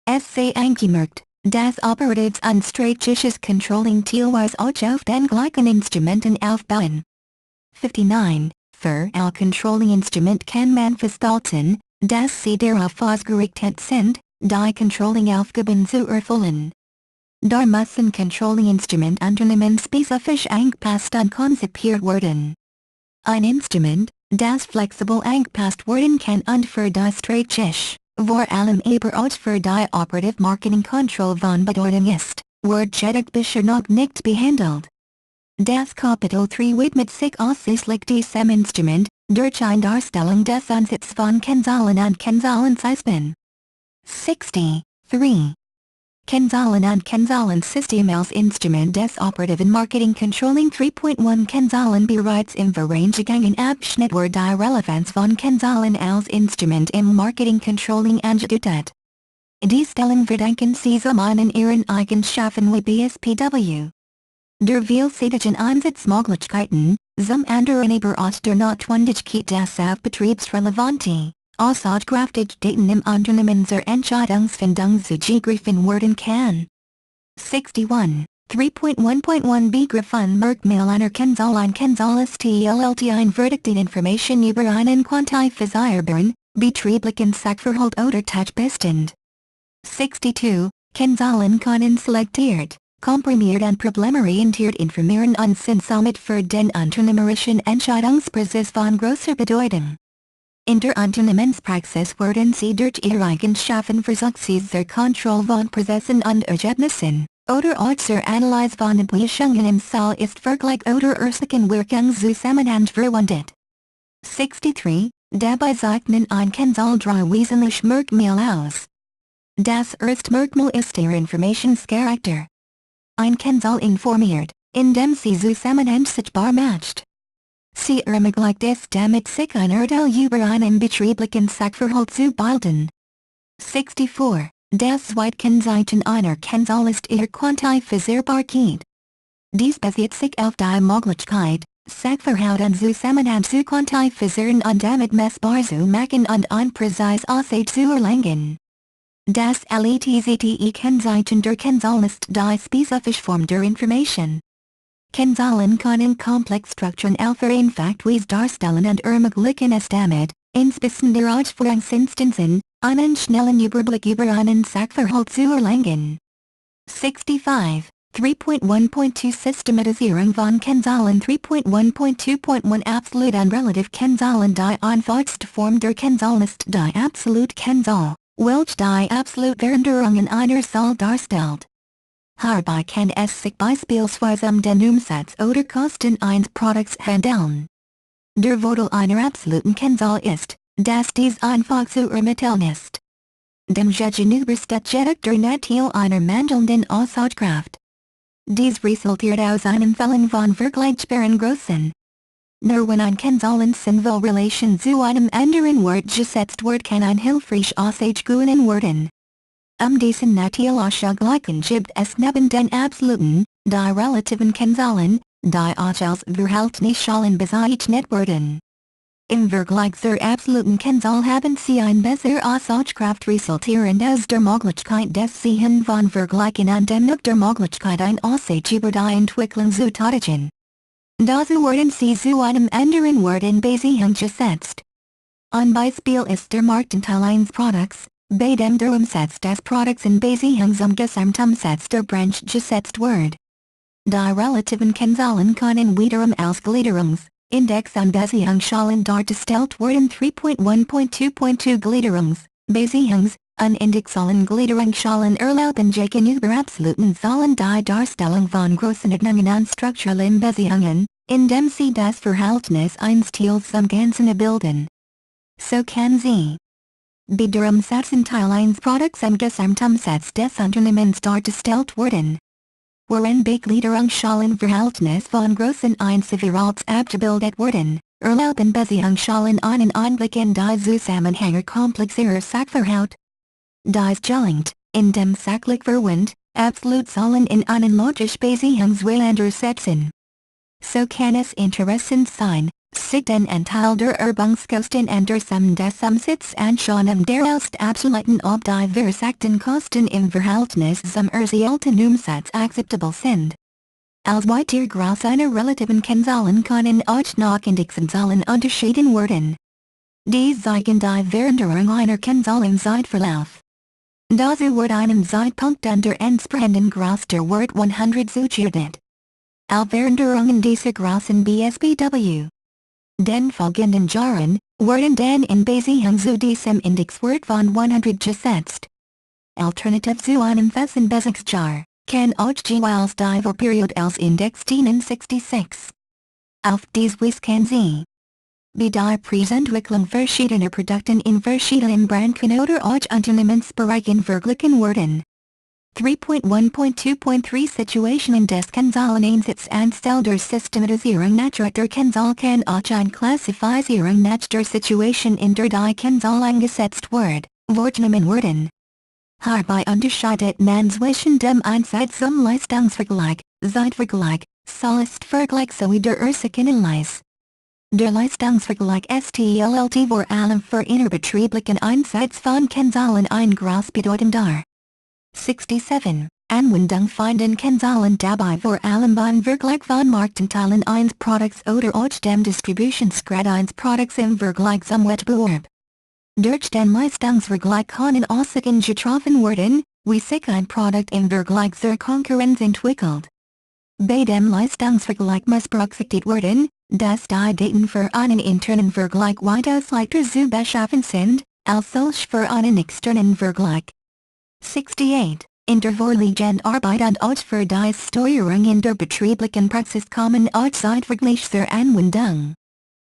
S1: Es sei angemerkt, dass Operatives ein strategisches Controlling teilweise auch auf den gleichen Instrumenten aufbauen. 59. Für ein Controlling-Instrument kann man festhalten, dass sie darauf ausgerichtet sind, die Controlling-Aufgaben zu erfüllen. Da müssen Controlling-Instrument unternehmensspezifisch angepasst und konzipiert werden. Ein Instrument, das flexibel angepasst werden kann und für die strategisch, vor allem aber auch für die Operative Marketing Control von Bedeutung ist, wird jedoch bisher noch nicht behandelt. Das Kapitel 3 widmet sich ausschließlich diesem Instrument, durch eine Darstellung des Ansatzes von Kennzahlen und Kennzahlensystemen. 63. Kennzahlen und Kennzahlensystem als Instrument des operativen Marketing Controlling 3.1 Kennzahlen bereits im vorangegangenen Abschnitt wird die Relevanz von Kennzahlen als Instrument im Marketing Controlling angedeutet. Die Stellung verdanken sie zum einen ihren Eigenschaften wie BSPW. Der vielseitigen Einsatzmöglichkeiten, zum anderen aber auch der Notwendigkeit des auf betriebsrelevante, aussagekräftige Daten im Unternehmen zur Entscheidungsfindung zugegriffen werden kann. 61. 3.1.1 Begriff von Merkmal einer Kennzahl ein Kennzahl ist TLLT ein Verdikt in Information über einen quantifizierbaren, betrieblichen Sachverhalt oder Tatbestand. 62. Kennzahlen können selektiert, komprimiert und problemorientiert informieren und sind somit für den unternehmerischen Entscheidungsprozess von großer Bedeutung. In der Unternehmenspraxis werden sie durch ihre Eigenschaften versucht sie zur Kontrolle von Prozessen und Ergebnissen, oder auch zur Analyse von Abweichungen im Fall ist Vergleich oder örtlichen Wirkungszusammenhang verwendet. 63. Dabei zeichnen ein Kennzahl drei wesentliche Merkmale aus. Das erste Merkmal ist der Informationscharakter. Ein Kennzahl informiert, indem sie Zusammenhang sichtbar macht. Sie ermöglicht es damit sich ein Urteil über einen betrieblichen Sachverhalt zu bilden. 64. Das zweite Kennzeichen einer Kennzahl ist ihre Quantifizierbarkeit. Dies bezieht sich auf die Möglichkeit, Sachverhalt und Zusammenhang zu quantifizieren und damit messbar zu machen und ein präzise Aussage zu erlangen. Das LETZTE-Kennzeichen der Kennzahl ist die spezifische Form der Information. Kennzahlen können komplexe Strukturen vereinfacht darstellen und ermöglichen es damit, insbesondere Ausführungsinstanzen, einen schnellen Überblick über einen Sachverhalt zu erlangen. 65. 3.1.2 Systematisierung von Kennzahlen 3.1.2.1 Absolut und Relativ Kennzahlen die einfachste Form der Kennzahl ist die Absolutkennzahl, welche die Absolutveränderungen einer Zahl darstellt. Hierbei kann es sich beispielsweise den Umsatz oder Kosten eines Produkts handeln. Der Vorteil einer absoluten Kennzahl ist, dass dies einfach zu ermitteln ist. Dem Gegenüber steht jedoch der Nachteil einer mangelnden Aussagekraft. Dies resultiert aus einem Fällen von vergleichbaren Größen. Nur wenn ein Kennzahl in Relation zu einem anderen Wert gesetzt wird kann ein hilfreich Aussage gewonnen werden. Diesen Nachteil auszugleichen gibt es neben den absoluten, die relativen Kennzahlen, die auch als Verhältnisschalen bezeichnet werden. Im Vergleich zur absoluten Kennzahl haben sie ein bessere Aussagekraft resultierend aus der Möglichkeit des Sehen von Vergleichen und demnach der Möglichkeit ein Aussage über die Entwicklung zu tätigen. Dazu werden sie zu einem anderen Wort in Beziehung gesetzt. Ein Beispiel ist der Marktanteil eines Produkts, bei dem der Umsatz des Produkts in Beziehung zum Gesamtumsatz der Branche gesetzt wird. Die relativen Kennzahlen können wiederum als Gliederungsindex an Beziehungsschalen dargestellt werden. 3.1.2.2 Gliederungs, Beziehungs, an Indexzahlen Gliederungsschalen erlauben gegenüber absoluten Zahlen die Darstellung von Größenordnungen an strukturellen Beziehungen, indem sie das Verhältnis eines Teils zum Ganzen bilden. So kann sie bei der Umsatzanteil eines Produkts am Gesamtumsatz des Unternehmens dargestellt werden. Worin bei Gliederungsschalen Verhältnis von Größen jeweils abgebildet werden, erlauben Beziehungsschalen einen Einblick in die Zusammenhänge komplexerer Sachverhalte. Dies gelingt, indem sachlich verwandt, Absolutzahlen in einen logisch Beziehungsreihe setzen. So kann es interessant sein, sich den Anteil der Übungskosten an der Summe des Umsatzes anschauen der als absoluten ob die versagten Kosten im Verhältnis zum erzielten Umsatz akzeptabel sind. Als weiter Größe einer relativen Kennzahlen können auch noch Indexzahlen unterschieden werden. Dies zeigen die Veränderung einer Kennzahl im Zeitverlauf. Dazu wird einem Zeitpunkt an der entsprechenden Größe der Wert 100 zugeordnet. Alle Veränderungen dieser Größen BSBW. Den folgenden Jahren werden dann in Beziehung zu diesem Indexwert von 100 gesetzt. Alternativ zu einem festen Bezugsjahr, kann auch jeweils die Periode als Index dienen. 66. Auf dies Weise kann sie bei der Preisentwicklung verschiedener Produkte in verschiedenen Branchen oder auch Unternehmensbereichen verglichen werden. 3.1.2.3 Situationen des Kennzahleneinsatzes anstelle der Systematisierung nach der Kennzahl kann auch eine Klassifizierung nach der Situation in der die Kennzahl eingesetzt wird, vorgenommen werden. Hierbei unterscheidet man zwischen dem Einsatz zum Leistungsvergleich, Zeitvergleich, Vergleich sowie der Ursacheanalyse. Der Leistungsvergleich stellt vor allem für innerbetrieblichen Einsatz von Kennzahlen eine große Bedeutung dar. 67. Anwendung finden Kennzahlen dabei vor allem beim Vergleich von Marktanteilen eines Produkts oder auch dem Distributionsgrad eines Produkts im Vergleich zum Wettbewerb. Durch den Leistungsvergleich können Aussagen getroffen werden, wie sich ein Produkt im Vergleich zur Konkurrenz entwickelt. Bei dem Leistungsvergleich muss berücksichtigt werden, dass die Daten für einen internen Vergleich weitaus leichter zu beschaffen sind, als solche für einen externen Vergleich. 68. In der vorliegenden Arbeit und auch für die Steuerung in der betrieblichen Praxis kommen auch Zeitvergleich zur Anwendung.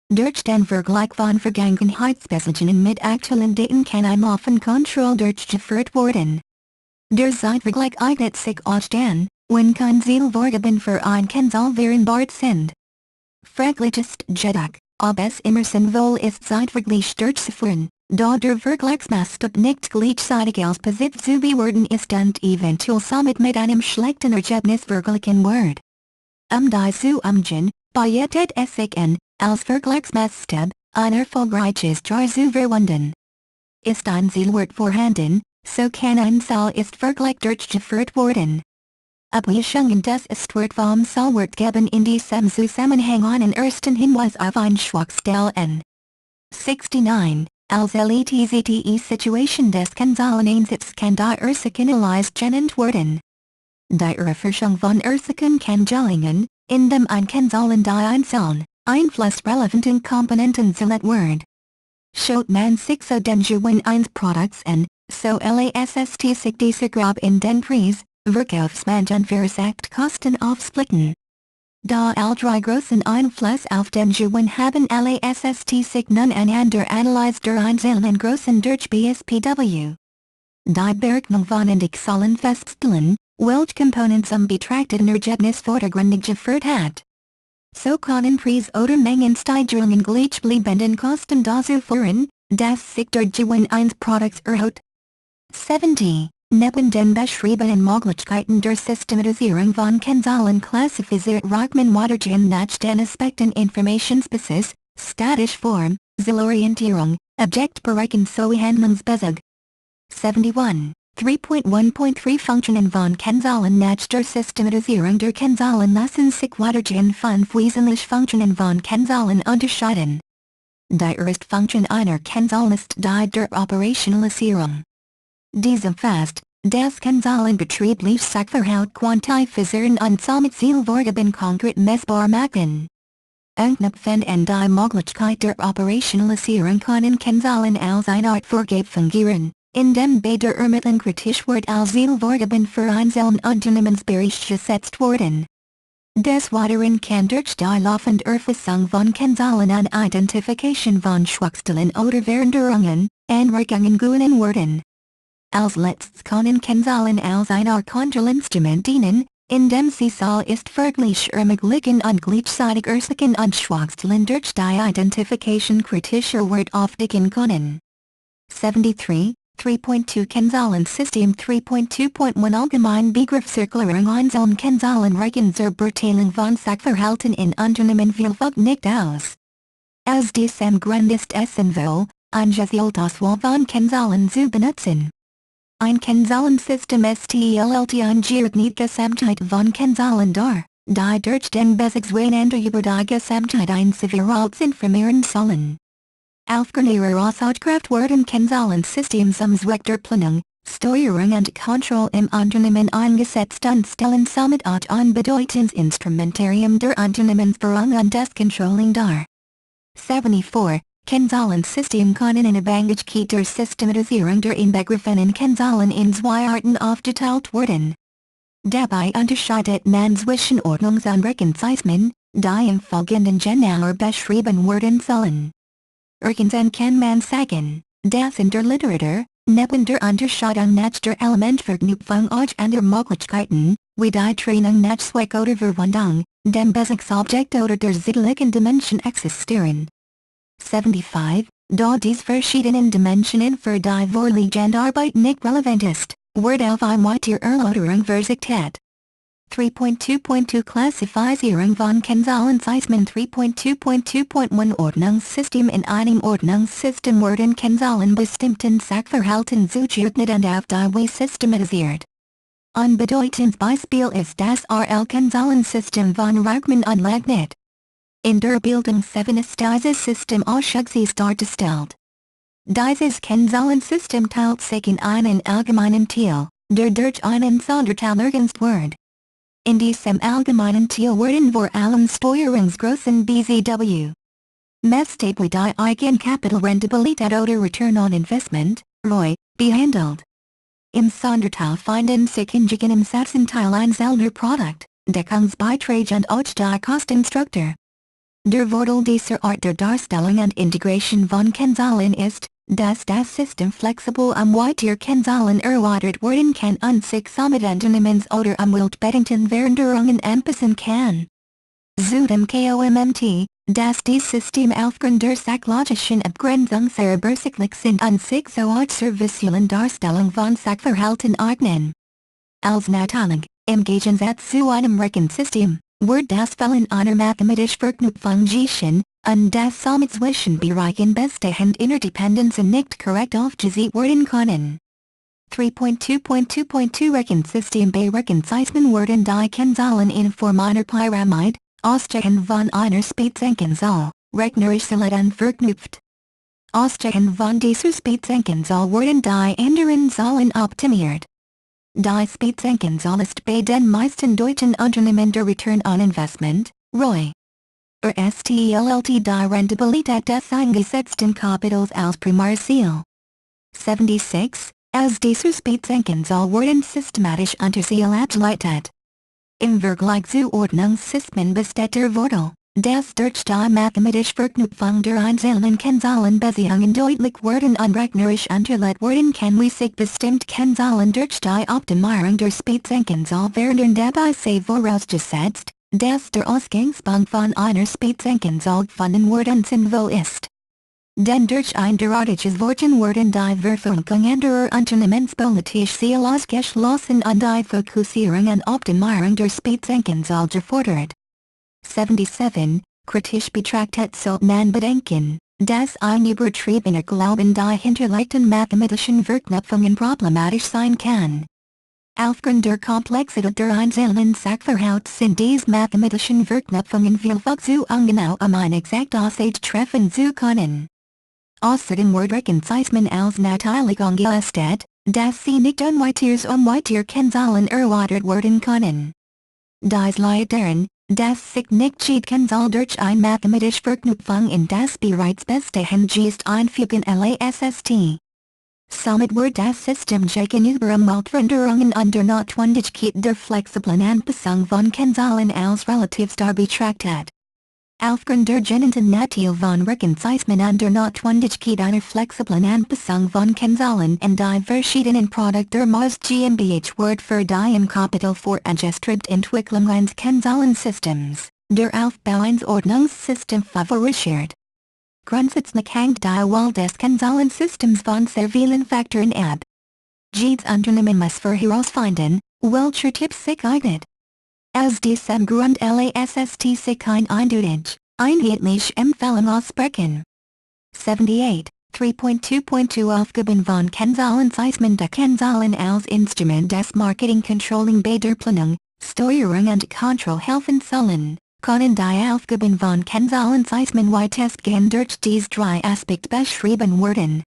S1: Durch den Vergleich von Vergangenheitsbeziehungen mit aktuellen Daten kann ein Laufenkontrolle durchgeführt werden. Der Zeitvergleich eignet sich auch dann, wenn keine Zielvorgaben für ein Kennzahl vereinbart sind. Fraglich ist jedoch, ob es immer sinnvoll ist Zeitvergleich durchzuführen, da der Vergleichsmaßstab nicht gleichzeitig als positiv zu bewerten ist und eventuell somit mit einem schlechten Ergebnis verglichen wird. Dies zu umgehen, bietet es sich an, als Vergleichsmaßstab, ein erfolgreiches Jahr zu verwenden. Ist ein Zielwert vorhanden, so kann ein Zahl-Ist-Vergleich durchgeführt werden. Abweichungen des Ist-Wert vom Zahlwert geben in diesem Zusammenhang einen ersten Hinweis auf eine Schwachstelle an. 69. Als LETZTE-Situation des Kennzahleneinsatzes kann die Ursacheanalyse genannt werden. Die Erforschung von Ursachen kann gelingen, indem ein Kennzahl in die einzelnen, einflussrelevanten Komponenten zerlegt wird. Schaut man sich so den Gewinn eines Produkts an, so lässt sich dieser grob in den Preis, Verkaufsmarkt und Versachtkosten aufsplitten. Da all drei großen Einfluss auf den Gewinn haben lässt sich nun anhand der Analyse der einzelnen Größen durch BSPW. Die Berechnung von Indexzahlen feststellen, welche Komponenten zum betrachteten Ergebnis vordergründig geführt hat. So können Preis- oder Mengensteigerungen gleichbleibenden Kosten dazu führen, dass sich der Gewinn eines Produkts erhöht. 70. Neben den beschriebenen Möglichkeiten der Systematisierung von Kennzahlen klassifiziert Rockman weiterhin nach den Aspekten Informationsbasis, statische Form, Zielorientierung, Objektbereichen sowie Handlungsbezug. 71. 3.1.3 Funktionen von Kennzahlen nach der Systematisierung der Kennzahlen lassen sich weitergehend fünf wesentliche Funktionen von Kennzahlen unterscheiden. Die erste Funktion einer Kennzahl ist die der Operationalisierung. Diese umfasst, das Kennzahlenbetriebliche Sachverhalt quantifizieren und somit Zielvorgaben konkret messbar machen. Anknüpfend an die Möglichkeit der Operationalisierung können Kennzahlen als eine Art Vorgabe fungieren, indem bei der Ermittlung kritisch wird als Zielvorgaben für einzelne Unternehmensbereiche gesetzt werden. Des Weiteren kann durch die laufende Erfassung von Kennzahlen und Identification von Schwachstellen oder Veränderungen, Anregungen gewonnen werden. Als letztes können Kennzahlen als eine Art Kontrollinstrument dienen, indem sie so ist vergleichsmöglichen und gleichzeitig Ursachen und Schwachstellen durch die Identification kritischer Wert aufdecken können. 73, 3.2 Kennzahlensystem 3.2.1 Allgemein Begriffserklärung einzelne Kennzahlenregeln zur Beurteilung von Sachverhalten in Unternehmen vielfach nicht aus. Aus diesem Grund ist es sinnvoll, ein gezieltes Wahl von Kennzahlen zu benutzen. Ein Kennzahlensystem stellt eine geeignete Gesamtheit von Kennzahlen dar, die durch den Bezugszueinander über die Gesamtheit einzelnerorts informieren sollen. Aufgrund ihrer Aussagekraft werden Kennzahlensystem zum Zweck der Planung, Steuerung und Kontrolle im Unternehmen eingesetzt und stellen somit auch ein bedeutendes Instrumentarium der Unternehmensführung und des Controlling dar. 74. Kennzahlensystem können unabhängig der Systematisierung der inbegriffenen Kennzahlen in zwei Arten aufgeteilt werden. Dabei unterscheidet man zwischen Ordnungs- und Rechenzeichen, die im Folgenden genauer beschrieben werden sollen. Erstens kann man sagen, dass in der Literatur, neben der Unterscheidung nach der Elementverknüpfung auch andere Möglichkeiten, wie die Trennung nach Zweck oder Verwendung, dem Bezugsobjekt oder der zeitlichen Dimension existieren. 75. Da dies verschiedenen Dimensionen für die vorliegende Arbeit nicht relevant ist, wird auf eine weitere Erläuterung verzichtet. 3.2.2 Klassifizierung von Kennzahlensystem 3.2.2.1 Ordnungssystem in einem Ordnungssystem werden Kennzahlen bestimmten Sachverhalten zugeordnet und auf die Weise systematisiert. Ein bedeutendes Beispiel ist das RL-Kennzahlensystem von Reichmann und Leibniz. In der Bildung 7 ist dieses System ausschließlich dargestellt. Dieses Kennzahlensystem teilt sich in einen allgemeinen Teil, der durch einen Sonderteil ergänzt wird. In diesem allgemeinen Teil werden vor allem Steuerungsgrößen BZW. Messstate wie die Eigenkapitalrentabilität oder Return on Investment, ROI, behandelt. Im Sonderteil finden sich hingegen im Satzenteil einzelner Produkt, Deckungsbeiträge und auch die Kostenstruktur. Der Vorteil dieser Art der Darstellung und Integration von Kennzahlen ist, dass das System flexibel weitere Kennzahlen erweitert werden kann und sich somit Unternehmens- oder umweltbedingten Veränderungen anpassen kann. Zudem kommt, dass die Systeme aufgrund der sachlogischen Abgrenzung sehr übersichtlich sind und sich so auch zur visuellen Darstellung von Sachverhalten eignen. Als Nachteil, im Gegensatz zu einem Rechensystem, wird das Fehlen einer mathematischen Verknüpfung gesehen, und das somit zwischen Bereichen bestehend Interdependenzen nicht korrekt aufgesehen werden können. 3.2.2.2 Rechensystem Bei Rechensystemen werden die Kennzahlen in Form einer Pyramide, ausgehend von einer Spitzenkennzahl, rechnerisch dann verknüpft. Ausgehend von dieser Spitzenkennzahl werden die anderen Zahlen optimiert. Die Spitzenkennzahl ist bei den meisten deutschen Unternehmen der Return on Investment, ROI. Stellt die Rentabilität des eingesetzten Kapitals als Primärziel. 76. Aus dieser Spitzenkennzahl werden systematisch Unterziele abgeleitet. Im Vergleich zu Ordnungssystemen besteht der Vorteil, dass durch die mathematische Verknüpfung der einzelnen Kennzahlenbeziehungen deutlich werden und rechnerisch unterlegt werden kann wie sich bestimmte Kennzahlen durch die Optimierung der Spitzenkennzahl verändern. Dabei sei vorausgesetzt, dass der Ausgangspunkt von einer Spitzenkennzahl gefunden worden sinnvoll ist. Denn durch ein derartiges Vorgehen werden die Verfolgung anderer unternehmenspolitische Ziele ausgeschlossen und die Fokussierung und Optimierung der Spitzenkennzahl gefordert. 77. Kritisch betrachtet sollte man bedenken, das Einübertriebene Glauben die hinterlegten mathematischen Verknüpfungen problematisch sein kann. Aufgrund der Komplexität der einzelnen Sachverhalte sind diese mathematischen Verknüpfungen vielfach zu ungenau eine exakte Aussage treffen zu können. Außerdem wird Reconciliation als natürlich angestellt, dass sie nicht unweiter Kennzahlen erweitert werden können. Dies liegt daran, dass sich nicht cheaten soll durch eine mathematische Verknüpfung in das bereits bestehende Geist einfügen LASST. Somit wird das System gegenüber Veränderungen der Notwendigkeit der flexiblen Anpassung von Kennzahlen als relativ starr betrachtet. Aufgrund der genannten Natur von Reconciliation und der Notwendigkeit einer flexiblen Anpassung von Kennzahlen in die verschiedenen Produkte meist GmbH wird für die im Kapitel vorangestrebte Entwicklung eines Kennzahlensystems, der Aufbau eines Ordnungssystems favorisiert. Grundsätzlich hängt die Wahl des Kennzahlensystems von sehr vielen Faktoren ab. Jedes Unternehmen muss herausfinden, welcher Typ sich eignet. Aus diesem Grund LASST sich ein eindeutig, einheitliche Empfehlung aussprechen. 78. 3.2.2 Aufgaben von Kennzahlen der Kennzahlen als Instrument des Marketing Controlling bei der Planung, Steuerung und Kontrolle helfen sollen, können die Aufgaben von Kennzahlen weitestgehend durch diese drei Aspekte beschrieben werden.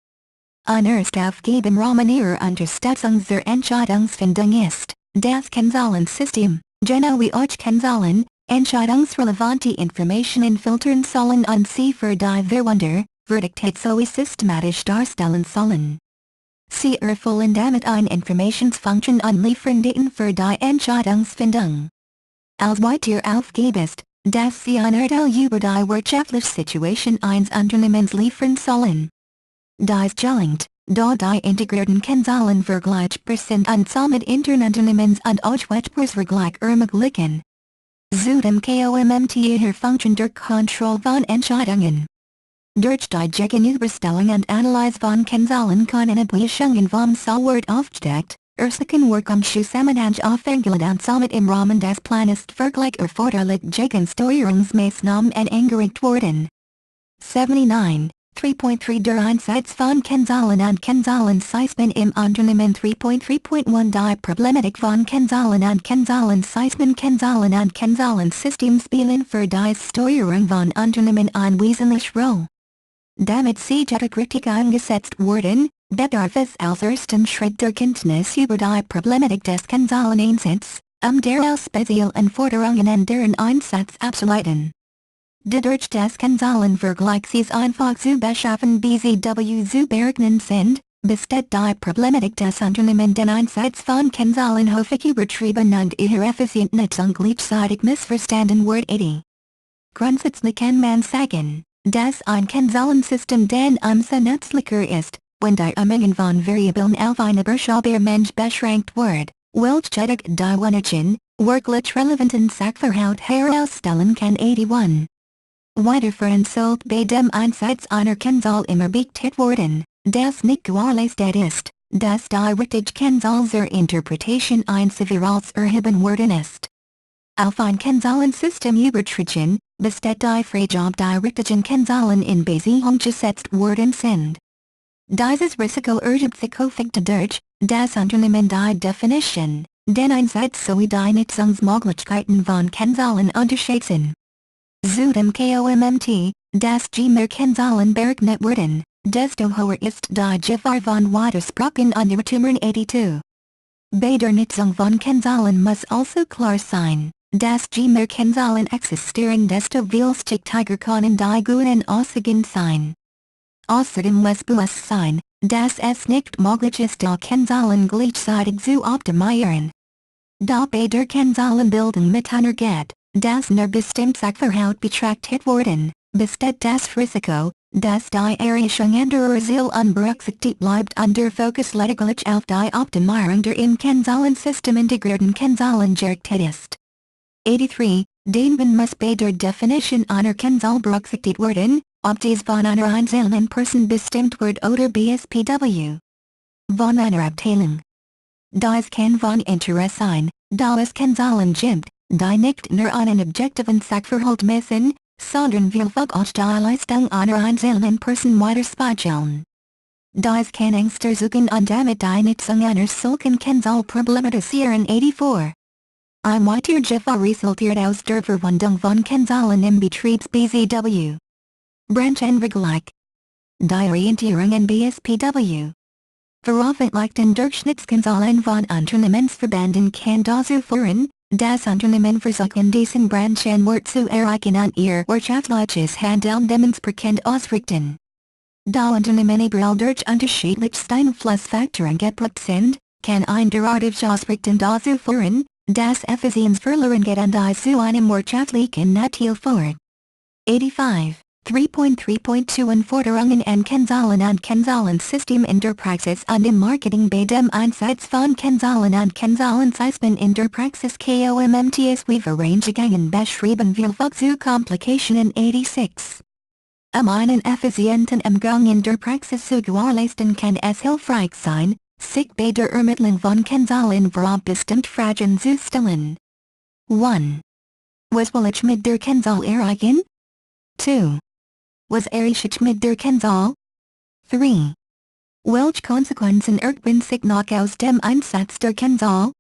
S1: Eine Erstaufgabe im Rahmen ihrer Unterstützung zur Entscheidungsfindung ist, das Kennzahlensystem, genau wie auch Kennzahlen, entscheidungsrelevante Informationen filtern sollen und sie für die Verwender, sowie systematisch darstellen sollen. Sie erfüllen damit eine Informationsfunktion und liefern Daten für die Entscheidungsfindung. Als weitere Aufgabe ist, dass sie ein Urteil über die wirtschaftliche Situation eines Unternehmens liefern sollen. Dies gelingt, da die integrierten Kennzahlen vergleichbar sind und somit Unternehmens- und auch Wettbewerbsvergleich ermöglichen. Zudem kommt ihre Funktion der Kontrolle von Entscheidungen. Durch die Gegenüberstellung und Analyse von Kennzahlen können Abweichungen vom Sollwert aufgedeckt, ersichtlichen Zusammenhang aufgestellt und somit im Rahmen des Planes Vergleich erforderlich gegen Steuerungsmaßnahmen angeregt worden. 79. 3.3 Der Einsatz von Kennzahlen und Kennzahlensystem im Unternehmen 3.3.1 Die Problematik von Kennzahlen und Kennzahlen und Kennzahlensystemen spielen für die Steuerung von Unternehmen eine wesentliche Rolle. Damit sie richtig eingesetzt werden, bedarf es als ersten Schritt der Kenntnis über die Problematik des Kennzahleneinsatzes, der Spezialanforderungen und deren Einsatz abzuleiten. Dadurch des Kennzahlenvergleichs ist einfach zu beschaffen BZW zu berechnen sind, besteht die Problematik des Unternehmens den Einsatz von Kennzahlen häufig übertrieben und ihre effiziente Nutzung gleichzeitig missverstanden wird. 80. Grundsätzlich kann man sagen, dass ein Kennzahlensystem den umso nützlicher ist, wenn die Menge von Variablen auf eine überschaubare Menge beschränkt wird, welche die Wunderchen, wirklich relevanten Sachverhalt herausstellen kann. 81. Weiterführend sollte bei dem Einsatz einer Kennzahl immer beachtet werden, dass nicht gewährleistet ist, dass die richtige Kennzahl zur Interpretation einzelfalls erheben worden ist. Auf ein Kennzahlensystem übertragen, besteht die Frage ob die richtigen Kennzahlen in Beziehung gesetzt worden sind. Dieses Risiko ergibt sich häufig dadurch, dass Unternehmen die Definition, den Einsatz sowie die Nutzungsmöglichkeiten von Kennzahlen unterschätzen. Zudem kommt, dass je mehr Kennzahlen berechnet werden, desto höher ist die Gefahr von Widersprüchen und Irrtümern. 82. Bei der Nutzung von Kennzahlen muss also klar sein, dass je mehr Kennzahlen existieren desto vielschichtiger können die guten Aussagen sein. Außerdem muss bewusst sein, dass es nicht möglich ist die Kennzahlen gleichzeitig zu optimieren. Da bei der Kennzahlenbildung mit einhergeht, dass nur bestimmte Sachverhalte betrachtet werden, besteht das Risiko, dass die Erreichung anderer Ziele unberücksichtigt bleibt und der Fokus lediglich auf die Optimierung der im Kennzahlensystem integrierten Kennzahlen gerichtet ist. 83. Denken muss bei der Definition einer Kennzahl berücksichtigt werden, ob dies von einer einzelnen Person bestimmt wird oder BSPW. Von einer Abteilung. Dies kann von Interesse sein, da es Kennzahlen gibt, die nicht nur einen objektiven Sachverhalt messen, sondern vielfach auch die Leistung einer einzelnen Person widerspiegeln. Dies kann Ängste suchen und damit die Nutzung einer solchen Kennzahl problematisieren. 84. Ein weiterer Gefahr resultiert aus der Verwendung von Kennzahlen im Betriebs-BZW. Branchenvergleich. Die Orientierung in BSPW. Veröffentlichten Durchschnittskennzahlen von Unternehmensverbänden kann dazu führen, das Unternehmen versuchen diesen Branchenwert zu erreichen und ihr wirtschaftliches Handeln dementsprechend ausrichten. Da Unternehmen überall durch unterschiedlichste Einflussfaktoren geprägt sind, kann ein derartiges Ausrichten dazu führen, dass Effizienz verloren geht und die zu einem wirtschaftlichen Nachteil führt. 85. 3.3.2 Anforderungen an Kennzahlen und Kennzahlensystem in der Praxis und im Marketing bei dem Einsatz von Kennzahlen und Kennzahlensystemen in der Praxis KOMMTS wie Vereinigung beschrieben vielfach zu Komplikationen. 86. Einen effizienten Umgang in der Praxis zu gewährleisten kann es hilfreich sein, sich bei der Ermittlung von Kennzahlen vor bestimmt Fragen zu stellen. 1. Was will ich mit der Kennzahl erreichen? 2. Was erreiche ich mit der Kennzahl? 3. Welche Konsequenzen ergeben sich noch aus dem Einsatz der Kennzahl?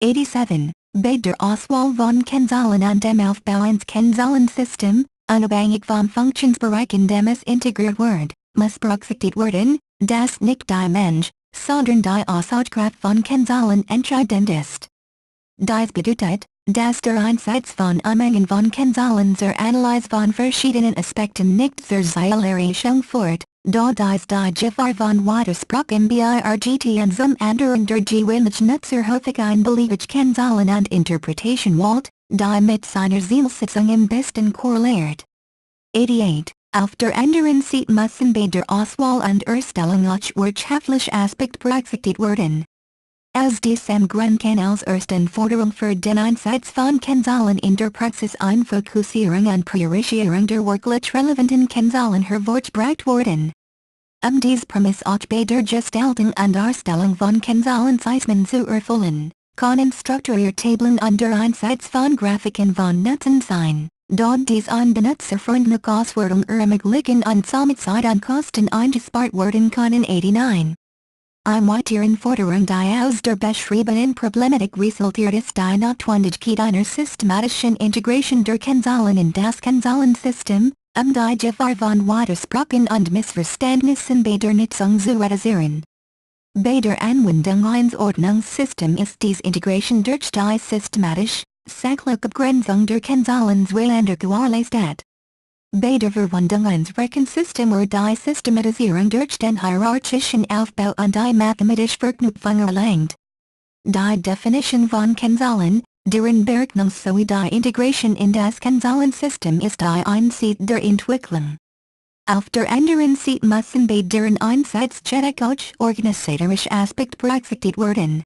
S1: 87. Bei der Auswahl von Kennzahlen und dem Aufbau eines Kennzahlensystem, unabhängig vom Funktionsbereich in dem es integriert wird, muss berücksichtigt werden, dass nicht die Mensch, sondern die Aussagekraft von Kennzahlen entscheidend ist. Dies bedeutet, dass der Einsatz von Unmengen von Kennzahlen zur Analyse von verschiedenen Aspekten nicht zur Zielerichtung führt, da dies die Gefahr von Widerspruch im BIRGT und zum anderen der gewöhnlichen Nutzer häufig einbeliebige Kennzahlen und Interpretation wählt, die mit seiner Zielsetzung im besten korreliert. 88. Auf der anderen Seite müssen bei der Auswahl und Erstellung auch wirtschaftliche Aspekte berücksichtigt werden. Aus diesem Grund kann als erste Forderung für den Einsatz von Kennzahlen in der Praxis eine Fokussierung und Priorisierung der wirklich relevanten Kennzahlen hervorgebracht werden. Dies Prämisse auch bei der Gestaltung und Erstellung von Kennzahlensystemen zu erfüllen, können Strukturiertabellen und der Einsatz von Grafiken von Nutzen sein, da dies eine benutzerfreundliche Auswertung ermöglichen und somit Zeit und Kosten eingespart werden können. 89. Eine weitere Forderung die aus der beschriebenen Problematik resultiert ist die Notwendigkeit einer systematischen Integration der Kennzahlen in das Kennzahlensystem, die Gefahr von Widersprüchen und Missverständnissen bei der Nutzung zu reduzieren. Bei der Anwendung eines Ordnungssystems ist diese Integration durch die systematisch, sachliche Abgrenzung der Kennzahlen zweifelnder gewährleistet. Bei der Verwendung eines Rechensystems wird die Systematisierung durch den hierarchischen Aufbau und die mathematische Verknüpfung erlangt. Die Definition von Kennzahlen, deren Berechnung sowie die Integration in das Kennzahlensystem ist die Einzige der Entwicklung. Auf der anderen Seite müssen bei deren Einsatz auch organisatorische Aspekte berücksichtigt werden.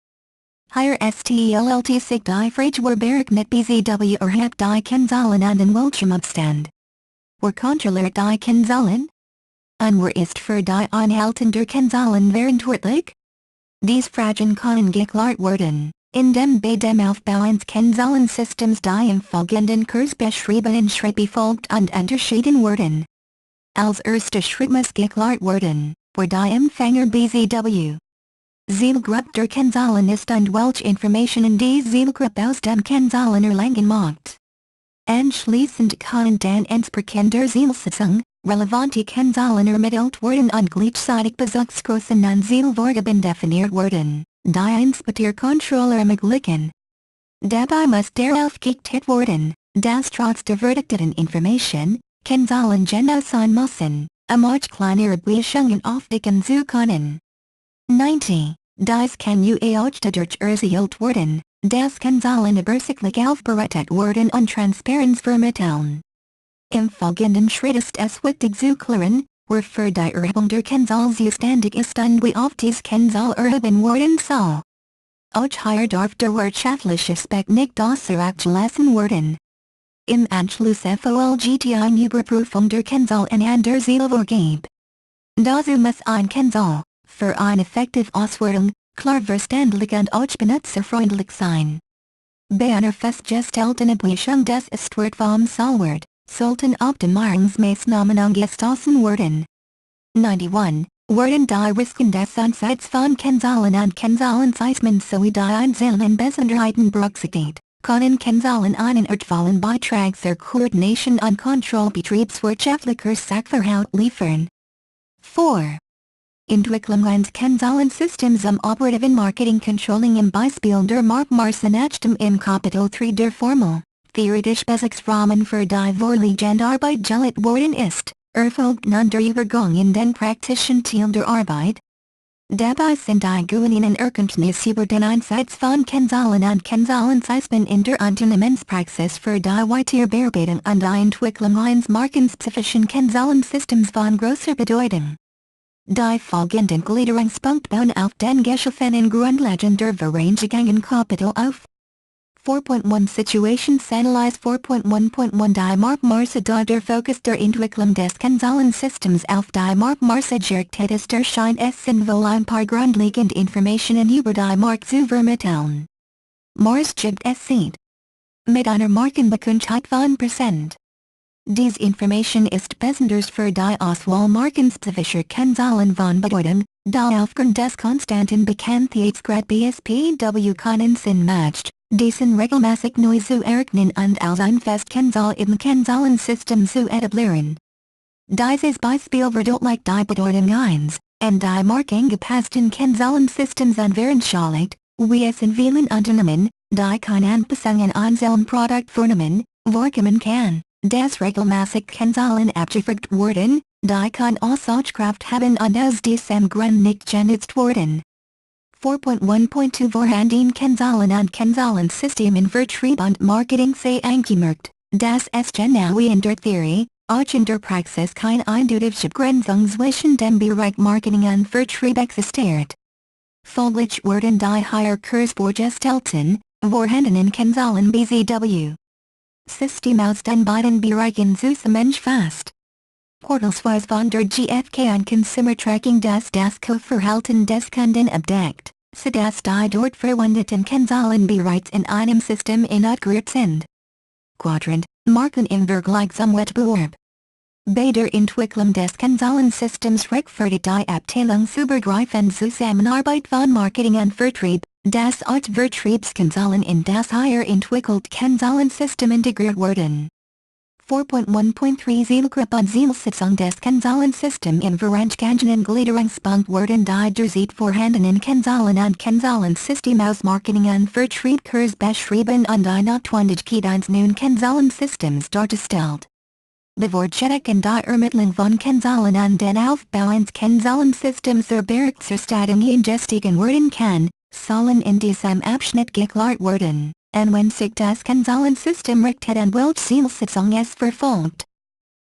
S1: Hier stellt sich die Frage wer berechnet BZW erhebt die Kennzahlen und in welchem Abstand. Wer kontrolliert die Kennzahlen? Und wer ist für die Einhaltung der Kennzahlen verantwortlich? Dies Fragen können geklärt werden, indem bei dem Aufbau eines Kennzahlensystems die im folgenden Kurs beschriebenen Schritte befolgt und unterschieden werden. Als erster Schritt muss geklärt werden, wer die Empfänger BZW. Zielgruppe der Kennzahlen ist und welche Informationen die Zielgruppe aus dem Kennzahlen erlangen macht. Anschließend kann dann entsprechend der Zielsetzung, relevante Kennzahlen ermittelt werden und gleichzeitig Bezugsgrößen und Zielvorgaben definiert werden, die Einspeicherkontrolle ermöglichen. Dabei muss darauf geachtet werden, dass trotz der verdikteten Information, Kennzahlen genau sein müssen, auch kleinere Abweichungen aufdecken zu können. 90. Dies kann auch dadurch erzielt werden, dass Kennzahlen übersichtlich aufbereitet werden und Transparenz vermitteln. Im folgenden Schritt ist es wichtig zu klären, wer für die Erhebung der Kennzahl zuständig ist und wie oft diese Kennzahl erhoben werden soll. Auch hier darf der wirtschaftliche Aspekt nicht außer Acht gelassen werden. Im Anschluss folgt eine Überprüfung der Kennzahl anhand der Zielvorgabe. Dazu muss eine Kennzahl, für eine effektive Auswertung, klar verständlich und auch benutzerfreundlich sein. Bei einer festgestellten Abweichung des Istwert vom Sollwert, sollten Optimierungsmaßnahmen angestoßen werden. 91. Werden die Risiken des Einsatzes von Kennzahlen und Kennzahlensystem sowie die einzelnen Besonderheiten berücksichtigt, können Kennzahlen einen wertvollen Beitrag zur Koordination und Kontrolle betriebswirtschaftlicher Sachverhalte liefern. 4. Entwicklung eines Kennzahlensystems operativen Marketing Controlling im Beispiel der Marktmaßnachtung im Kapitel 3 der Formel, theoretisch Basicsrahmen für die vorliegende Arbeit gelegt worden ist, erfolgt nun der Übergang in den praktischen Teil der Arbeit. Dabei sind die gewonnenen Erkenntnisse über den Einsatz von Kennzahlen und Kennzahlensystemen in der Unternehmenspraxis für die Weiterbearbeitung und die Entwicklung eines markenspezifischen Kennzahlensystems von großer Bedeutung. Die folgenden Gliederungspunkte bauen auf den geschaffenen Grundlagen der vorangegangenen Kapitel auf. 4.1 Situations Analyze 4.1.1 Die Marktmaße Der Fokus der Entwicklung des Kennzahlensystems auf die Marktmaße gerichtet ist erscheint es sinnvoll ein paar grundlegende Informationen über die Markt zu vermitteln. Mars gibt es sieht. Mit einer Markenbekanntheit von %. Diese Information ist besonders für die Auswahl markenspezifischer Kennzahlen von Bedeutung, da aufgrund des konstanten Bekanntheitsgrad BSPW keinen Sinn macht, diesen regelmäßig neu zu errechnen und als ein Festkennzahl im Kennzahlensystem zu etablieren. Dieses Beispiel verdeutlicht die Bedeutung 1, und die markengepassten Kennzahlensystems veranschaulicht, wie es in vielen Unternehmen, die keine Anpassungen an sein Produkt vornehmen, vorkommen kann, dass regelmäßig Kennzahlen abgefragt werden, die keine Aussagekraft haben und aus diesem Grund nicht genutzt werden. 4.1.2 Vorhanden Kennzahlen und Kennzahlensystemen Vertrieb und Marketing sei angemerkt, dass es genau wie in der Theorie, auch in der Praxis keine eindeutige Begrenzung zwischen dem Bereich Marketing und Vertrieb existiert. Folglich werden die Hierarchies vorgestellten, vorhandenen Kennzahlen BZW. System aus den beiden Bereichen zusammengefasst. Portalsweise von der GfK und Consumer Tracking das Kaufverhalten des Kunden abdeckt, sodass die dort verwendeten Kennzahlen bereits in einem System integriert sind. Quadrant, Marken im Vergleich zum Wettbewerb. Bei der Entwicklung des Kennzahlensystems rechtfertigt die abteilungsübergreifende Zusammenarbeit von Marketing und Vertrieb, dass auch Vertriebskennzahlen in das hier entwickelte Kennzahlensystem integriert werden. 4.1.3 Zielgruppe und Zielsetzung des Kennzahlensystems im vorangegangenen Gliederungspunkt werden die derzeit vorhandenen Kennzahlen und Kennzahlensystem aus Marketing und Vertrieb beschrieben und die Notwendigkeit eines neuen Kennzahlensystems dargestellt. Bevorzugen die Ermittlung von Kennzahlen und den Aufbau eines Kennzahlensystems zur Berichterstattung eingestiegen werden kann, sollen in diesem Abschnitt geklärt werden, und wenn sich das Kennzahlensystem richtet und welche Zielsetzung es verfolgt.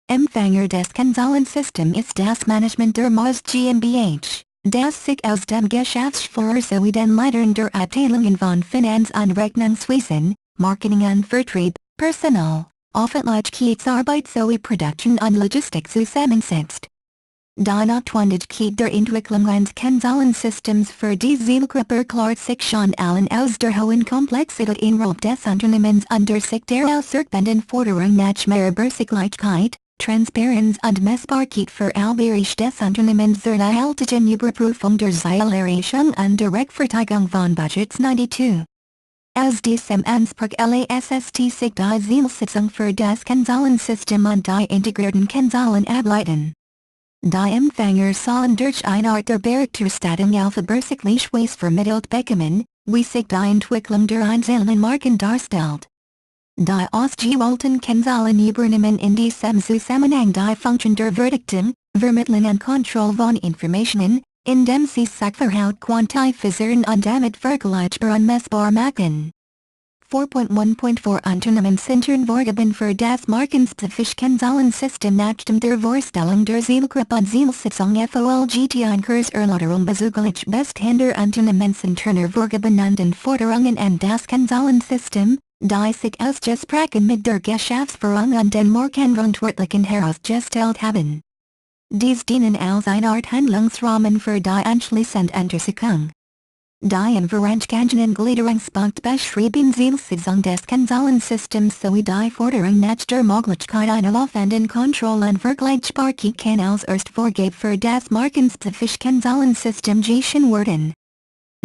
S1: Empfänger des Kennzahlensystems ist das Management der Mars GmbH, das sich aus dem Geschäftsführer sowie den Leitern der Abteilungen von Finanz- und Rechnungswesen, Marketing und Vertrieb, Personal, Öffentlichkeitsarbeit sowie Production und Logistik zusammensetzt. Die Notwendigkeit der Entwicklung eines Kennzahlensystems für die Zielgruppe erklärt sich schon allein aus der hohen Komplexität innerhalb des Unternehmens und der sich daraus ergebenden Forderung nach mehr Übersichtlichkeit, Transparenz und Messbarkeit für alle Bereiche des Unternehmens zur nachhaltigen Überprüfung der Zielerreichung und der Rechtfertigung von Budgets 92. Aus diesem Anspruch lässt sich die Zielsetzung für das Kennzahlensystem und die integrierten Kennzahlen ableiten. Die Empfänger sollen durch eine Art der Berichterstattung auf übersichtlich Weise vermittelt bekommen, wie sich die Entwicklung der einzelnen Marken darstellt. Die ausgewählten Kennzahlen übernehmen in diesem Zusammenhang die Funktion der Verdichtung, Vermittlung und Kontrolle von Informationen, indem sie Sachverhalt quantifizieren und damit vergleichbar und messbar machen. 4.1.4 Unternehmensintern Vorgaben für das markenspezifische Kennzahlensystem nach der Vorstellung der Zielgruppe und Zielsetzung folgt ein Kurserläuterung bezüglich bestehender unternehmensinterner Vorgaben und den Forderungen an das Kennzahlensystem, die sich ausgesprochen mit der Geschäftsführung und den Markenverantwortlichen herausgestellt haben. Dies dienen als eine Art Handlungsrahmen für die anschließende Untersuchung. Die im Veranskangenen Gliederungspunkt beschrieben Zielsetzung des Kanzalensystems sowie die Forderung nach der Möglichkeit einer laufenden Kontrolle und Vergleichbarkeit als Erstvorgabe für das markenspezifische Kanzalensystem geschaffen werden.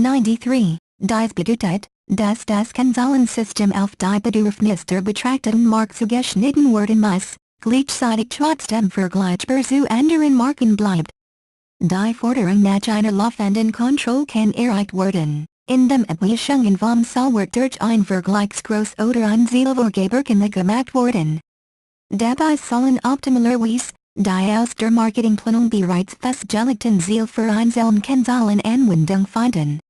S1: 93. Dies bedeutet, dass das Kanzalensystem auf die Bedürfnisse der betrachteten Marke zugeschnitten werden muss, gleichzeitig trotzdem vergleichbar zu anderen Marken bleibt. Die Forderung nach einer laufenden Kontrolle kann erreicht werden, indem Abweichungen vom Sollwert durch ein Vergleichsgroß oder ein Zielvorgabe gemacht werden. Dabei sollen optimalerweise die aus der Marketingplanung bereits festgelegten Ziele für einzelne Kanzalenanwendung finden.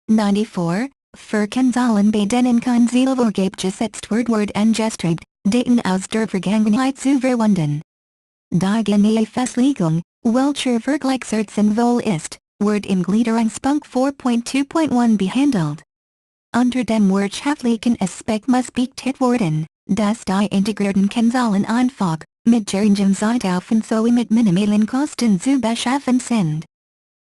S1: 94. Für Kanzalen bei denen kein Zielvorgabe gesetzt wird angestrebt, Daten aus der Vergangenheit zu verwenden. Die genaue Festlegung, welcher Vergleichsart sinnvoll ist, wird im Gliederungspunkt 4.2.1 behandelt. Unter dem wirtschaftlichen Aspekt muss beachtet werden, dass die integrierten Kanzalen einfach, mit geringem Zeitaufwand sowie mit minimalen Kosten zu beschaffen sind.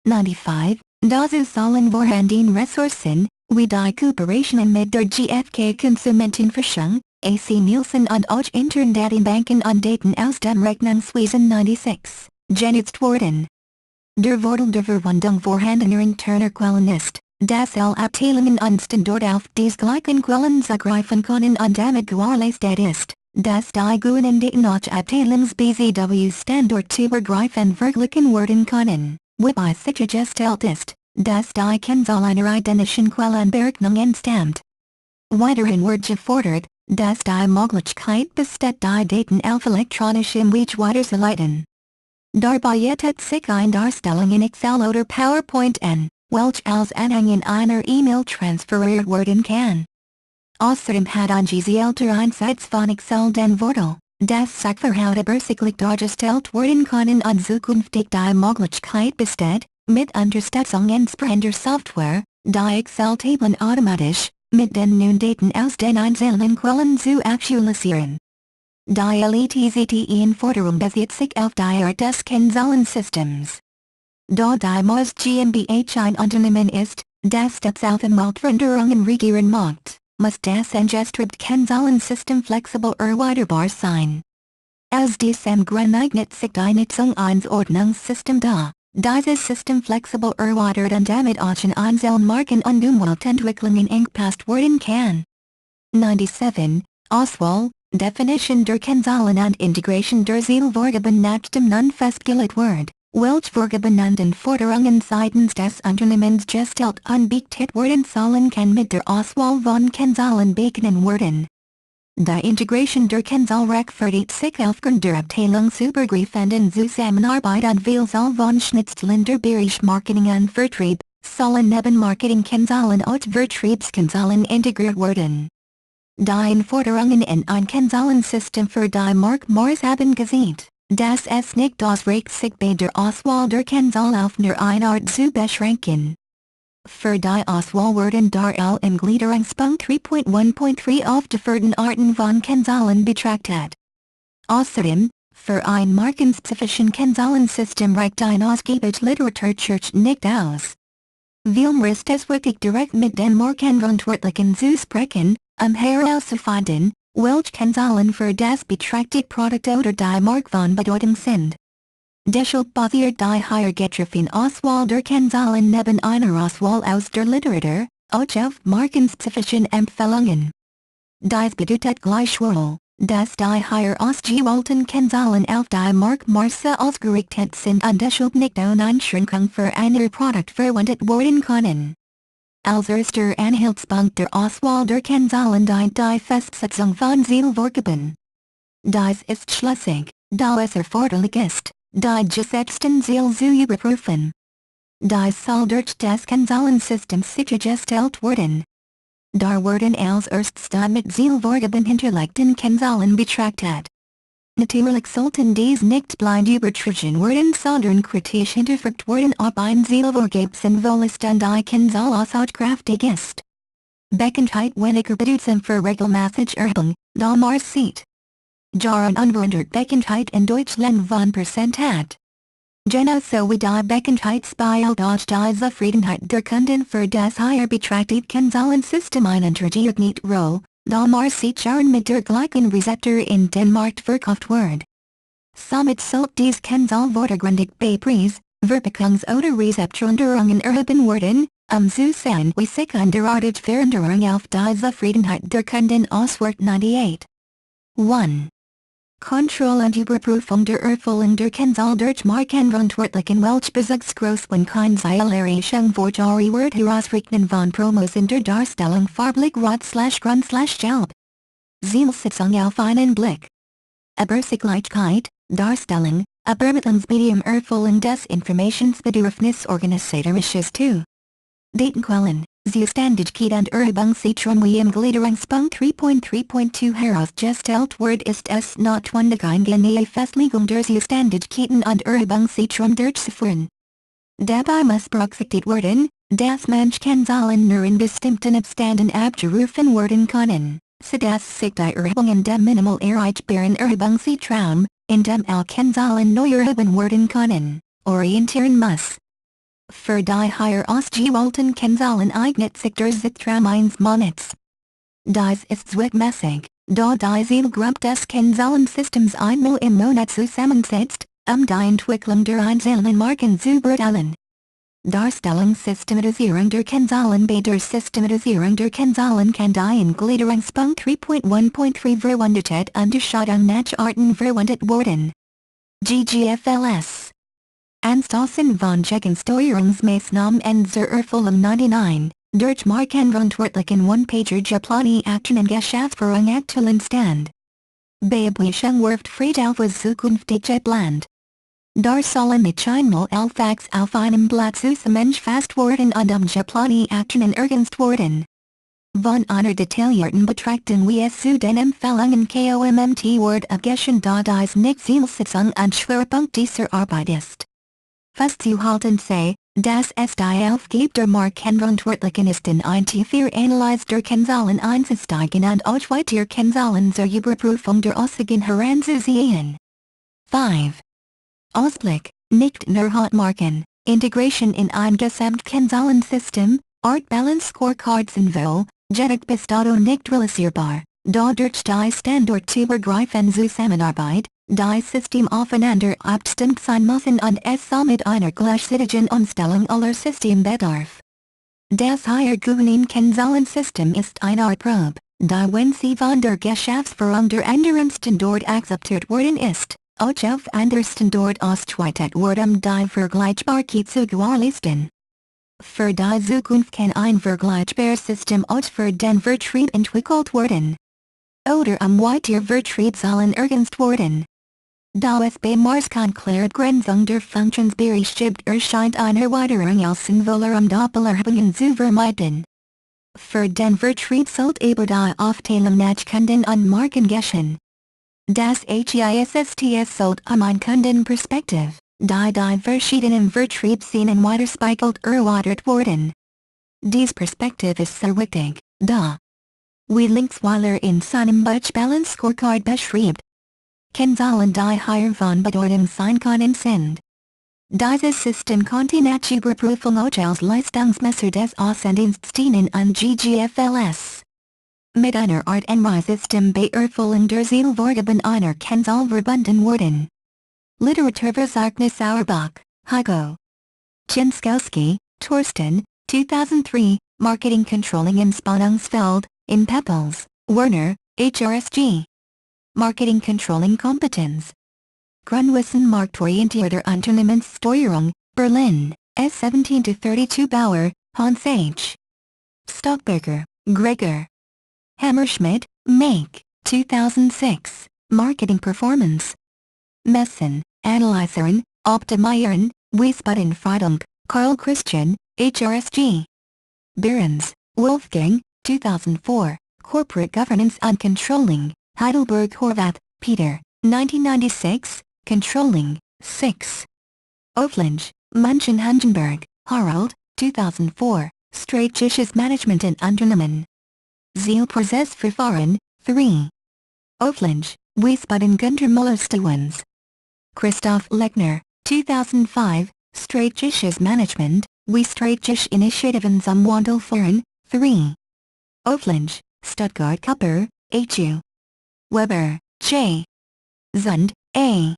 S1: 95. Dazu sollen vorhandene Ressourcen, wie die Kooperation mit der GfK-Konsumentenforschung, AC Nielsen und auch Internetbanken und Daten aus dem Rechnungswesen 96, genutzt werden. Der Vorteil der Verwendung vorhandener interner Quellen ist, dass alle Abteilungen und Standorte auf die gleichen Quellen zugreifen können und damit gewährleistet ist, dass die guten Daten auch Abteilungs-BZW-Standort übergreifend verglichen werden können, wobei sichergestellt ist, dass die Kennzahl einer identischen Quellenberechnung entstammt. Weiterhin wird gefordert, dass die Möglichkeit besteht, die Daten auf elektronischem Weg weiterzuleiten. Dabei jettet sich eine Darstellung in Excel oder PowerPoint an, welche als Anhang in einer E-Mail transferiert werden kann. Außerdem hat ein gezielter Einsatz von Excel den Vorteil, dass Sachverhalte übersichtlich dargestellt werden können und zukünftig die Möglichkeit besteht, mit Unterstützung entsprechender Software, die Excel-Tabellen automatisch, mit den neuen Daten aus den einzelnen Quellen zu aktualisieren. Die LETZTE-Forderung bezieht sich auf die Art des Kanzalensystems. Da die Moz GmbH ein Unternehmen ist, das das auf Veränderungen reagieren macht, muss das angestrebte Kanzalensystem flexibel erweiterbar sein. Aus diesem Grund eignet sich die Nutzung eines Ordnungssystems dar. Dieses System flexibel erweitert und damit auch in einzelnen Marken und Umweltentwicklungen angepasst werden kann. 97. Auswahl, Definition der Kanzalen und Integration der Zielvorgaben nach dem nun festgelegt wird, welche Vorgaben und Forderungen seitens des Unternehmens gestellt und beachtet werden sollen kann mit der Auswahl von Kanzalen begonnen werden. Die Integration der Kennzahl rechtfertigt sich aufgrund der abteilungsübergreifenden Zusammenarbeit und Vielzahl von Schnittstellen der Bereich Marketing und Vertrieb, sollen neben Marketing-Kennzahlen auch Vertriebskennzahlen integriert werden. Die Anforderungen in ein Kennzahlensystem für die Marktmaß haben gesehen, dass es nicht ausreicht, sich bei der Auswahl der Kennzahl auf nur eine Art zu beschränken. Für die Auswahl werden daher im Gliederungspunkt 3.1.3 aufgeführten Arten von Kennzahlen betrachtet. Außerdem, für ein markenspezifischen Kennzahlensystem reicht ein ausgiebige Literatur nicht aus. Vielmehr ist es wichtig, direkt mit den Markenverantwortlichen zu sprechen, herauszufinden, welche Kennzahlen für das betrachtete Produkt oder die Marke von Bedeutung sind. Deshalb basiert die hierarchische Auswahl der Kennzahlen neben einer Auswahl aus der Literatur, auch auf markenspezifischen Empfehlungen. Dies bedeutet gleichwohl, dass die hier ausgewählten Kennzahlen auf die Marktmaße ausgerichtet sind und deshalb nicht ohne Einschränkung für ein Produkt verwendet werden können. Als erster Anhaltspunkt der Auswahl der Kennzahlen dient die Festsetzung von Zielvorgaben. Dies ist schlüssig, da es erforderlich ist, die gesetzten Ziele zu überprüfen. Dies soll durch das Kennzahlensystems sichergestellt werden. Da werden als erstes die mit Zielvorgaben hinterlegten Kennzahlen betrachtet. Natürlich sollten dies nicht blind übertrieben werden, sondern kritisch hinterfragt werden, ob ein Zielvorgabe sinnvoll ist und die Kennzahl aussagekräftig ist. Bekanntheit weniger bedeutsam für regelmäßige Erhebung, da Mars sieht. Jahren unverändert Bekanntheit in Deutschland von Prozent hat. Genauso wie die Bekanntheitsbeihalt der Kunden für das hier betrachtet Kennzahlensystem einen strategische Rolle, da Marsicharen mit der gleichen Rezeptor in den Markt verkauft wird. Somit sollte dies Kennzahlwörter gründig bepreis, Verpackungs- oder Rezeptoränderungen erhoben werden, zu sehen wie sich eine derartige Veränderung auf die Zufriedenheit der Kunden auswirkt. 98. 1. Kontrolle und Überprüfung der Erfüllung der Kennzahl durch Markenverantwortlichen welche bezugsgroß wenn kein Zielerichtung Vorjahre wird herausrechnen von Promos in der Darstellung farblich rot/grün/gelb. Zielsetzung auf einen Blick. Übersichtlichkeit, Darstellung, Übermittlungsmedium Erfüllung des Informationsbedürfnis organisatorisches 2. Datenquellen, Selbstständigkeit und Erhebungszentrum wie im Gliederungspunkt 3.3.2 herausgestellt wird ist es notwendig eine genaue Festlegung der Selbstständigkeiten und Erhebungszentrum durchzuführen. Dabei muss berücksichtigt werden, dass manche Kennzahlen nur in bestimmten Abständen abgerufen werden können, sodass sich die Erhebung in dem minimal erreichbaren Erhebungszentrum, in dem alle Kennzahlen neu erhoben werden können, orientieren muss. Für die hier ausgewählten Kennzahlen eignet sich der Zentrum 1 Monats. Dies ist zweckmäßig, da die Zielgruppe des Kennzahlensystems einmal im Monat zusammensetzt, die Entwicklung der einzelnen Marken zu beurteilen. Darstellung Systematisierung der Kennzahlen. Bei der Systematisierung der Kennzahlen kann die in Gliederungspunkt 3.1.3 verwendete Unterscheidung nach Arten verwendet werden. GGFLS Anstoßen von Gegensteuerungsmaßnahmen zur Erfüllung 99, durch Markenverantwortlichen One-Pager geplanten Akten und Geschäftsführung aktuellen Stand. Beabweichung wirft Fried auf das zukünftige Plan. Da sollen nicht einmal Facts auf einem Blatt zusammengefasst werden und geplante Aktionen ergänzt werden. Von einer detaillierten Betrachtung wie es zu den Empfehlungen kommt wird abgeschehen, da dies nicht Zielsetzung und Schwerpunkt dieser Arbeit ist. Festzuhalten sei, dass es die Aufgabe der Markenverantwortlichen ist in ein tiefer Analyse der Kennzahlen einzusteigen und auch weitere Kennzahlen zur Überprüfung der Aussagen heranzuziehen. 5. Ausblick, nicht nur Hotmarken, Integration in ein Gesamtkennzahlensystem, Art Balance Scorecards sowohl, jedoch bis dato nicht realisierbar, da durch die standortübergreifende Zusammenarbeit, die System aufeinander abgestimmt sein müssen und es somit einer gleichzeitigen Umstellung aller System bedarf. Das hier gewonnene Kennzahlensystem ist eine Art Probe, die wenn sie von der Geschäftsführung der anderen Standort akzeptiert worden ist, auch auf andere Standort ausgeweitet wird die Vergleichbarkeit zu gewährleisten. Für die Zukunft kann ein vergleichbares System auch für den Vertrieb entwickelt werden. Oder weitere Vertriebszahlen ergänzt werden. Da es bei Maßkonklärgrenzung der Funktionsbereich gibt erscheint eine Erweiterung als sinnvoller Doppelerhebungen zu vermeiden. Für den Vertrieb sollte über die Aufteilung nach Kunden und Marken geschehen. Das HISSTS sollte ein Kundenperspektiv, die verschiedenen Vertriebsszenen widerspiegelt erweitert werden. Dies Perspektiv ist sehr wichtig, da wie Linksweiler in seinem Balance Scorecard beschreibt. Kennzahlen die hier von Bedeutung sein können sind. Dieses System konnte nach Überprüfung auch als Leistungsmesser des Außendienstes dienen und GGFLS. Mit einer Art Anreizsystem bei Erfüllung der Zielvorgaben einer Kennzahl verbunden werden. Literaturverzeichnis Auerbach, Heiko Chinskowski, Torsten, 2003, Marketing Controlling im Spannungsfeld, in Peppels, Werner, HRSG. Marketing Controlling Kompetenz. Grundwissen Marktorientierter Unternehmenssteuerung, Berlin, S17-32 Bauer, Hans H. Stockberger, Gregor. Hammerschmidt, Make, 2006, Marketing Performance. Messen, Analysieren, Optimieren, Wiesbaden-Friedung, Carl Christian, HRSG. Behrens, Wolfgang, 2004, Corporate Governance and Controlling, Heidelberg Horvath, Peter, 1996, Controlling, 6. Oflinge, Munchen-Hungenberg, Harald, 2004, Strategisches Management in Unternehmen. Zielprozessverfahren, 3. Oflinge, Wiesbaden Günter Müller-Stevens. Christoph Lechner, 2005, Strategisches Management, wie strategisch Initiativen zum Wandel führen, 3. Oflange, Stuttgart Kupper, H.U. Weber, J. Zund, A.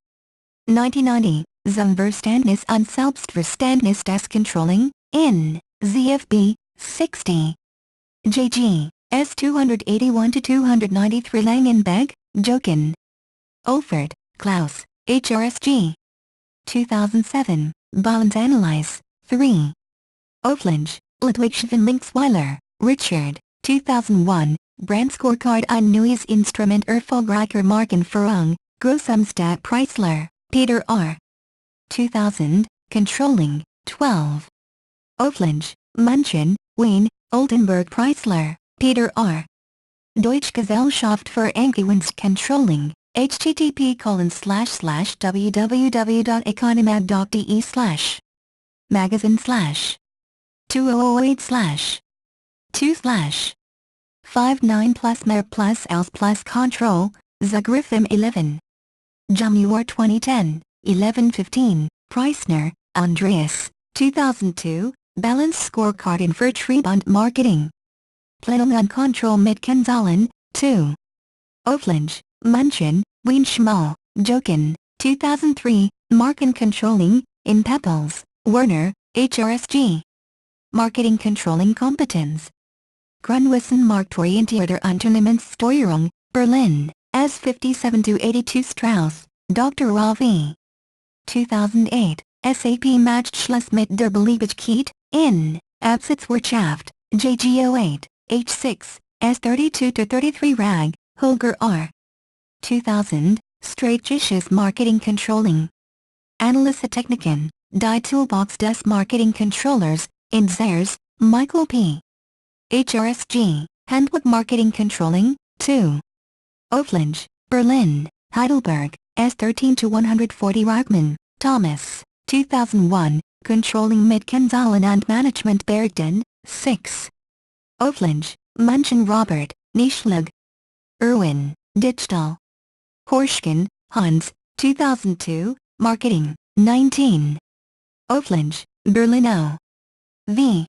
S1: 1990, zum Verständnis und Selbstverständnis des Controlling, in, ZFB, 60. J.G. S. 281-293 Langenbeck, Jochen. Olfert, Klaus, HRSG. 2007, Balance 3. Oflange, Ludwigshafen Linksweiler, Richard. 2001, Brand Scorecard und Neues Instrument Erfolgreicher Markenführung, Großumstadt Preisler, Peter R. 2000, Controlling, 12. Oflange, München, Wien, Oldenburg Preisler, Peter R. Deutsche Gesellschaft für Angewandtcontrolling, http://www.economag.de/ magazine/ 2008/ 2/ 59 plus mehr plus als plus control, Zugriffim 11. January 2010, 11:15, Preissner, Andreas, 2002, Balance Scorecard in Vertrieb und Marketing. Planung und Control mit Kennzahlen, 2. Oflange, München, Wien Schmal, Jochen, 2003, Markencontrolling, in Peppels, Werner, HRSG. Marketing Controlling Competence. Grundwissen Marktorientierter Unternehmenssteuerung, Berlin, S. 57-82 Strauss, Dr. Ravi. 2008, SAP matched Schluss mit der Beliebigkeit, in, Absatzwirtschaft, JGO8, H6, S32-33 Rag, Holger R. 2000, Strategisches Marketing Controlling. Analysetechniken, die Toolbox des Marketing Controllers, in Zers, Michael P. HRSG, Handbook Marketing Controlling, 2. Oflange, Berlin, Heidelberg, S13-140 Reichmann, Thomas, 2001, Controlling mit Kennzahlen und Management Bergden, 6. Oflange, München Robert, Nischlag. Irwin, Digital. Horschken, Hans, 2002, Marketing, 19. Oflange, Berlin O. V.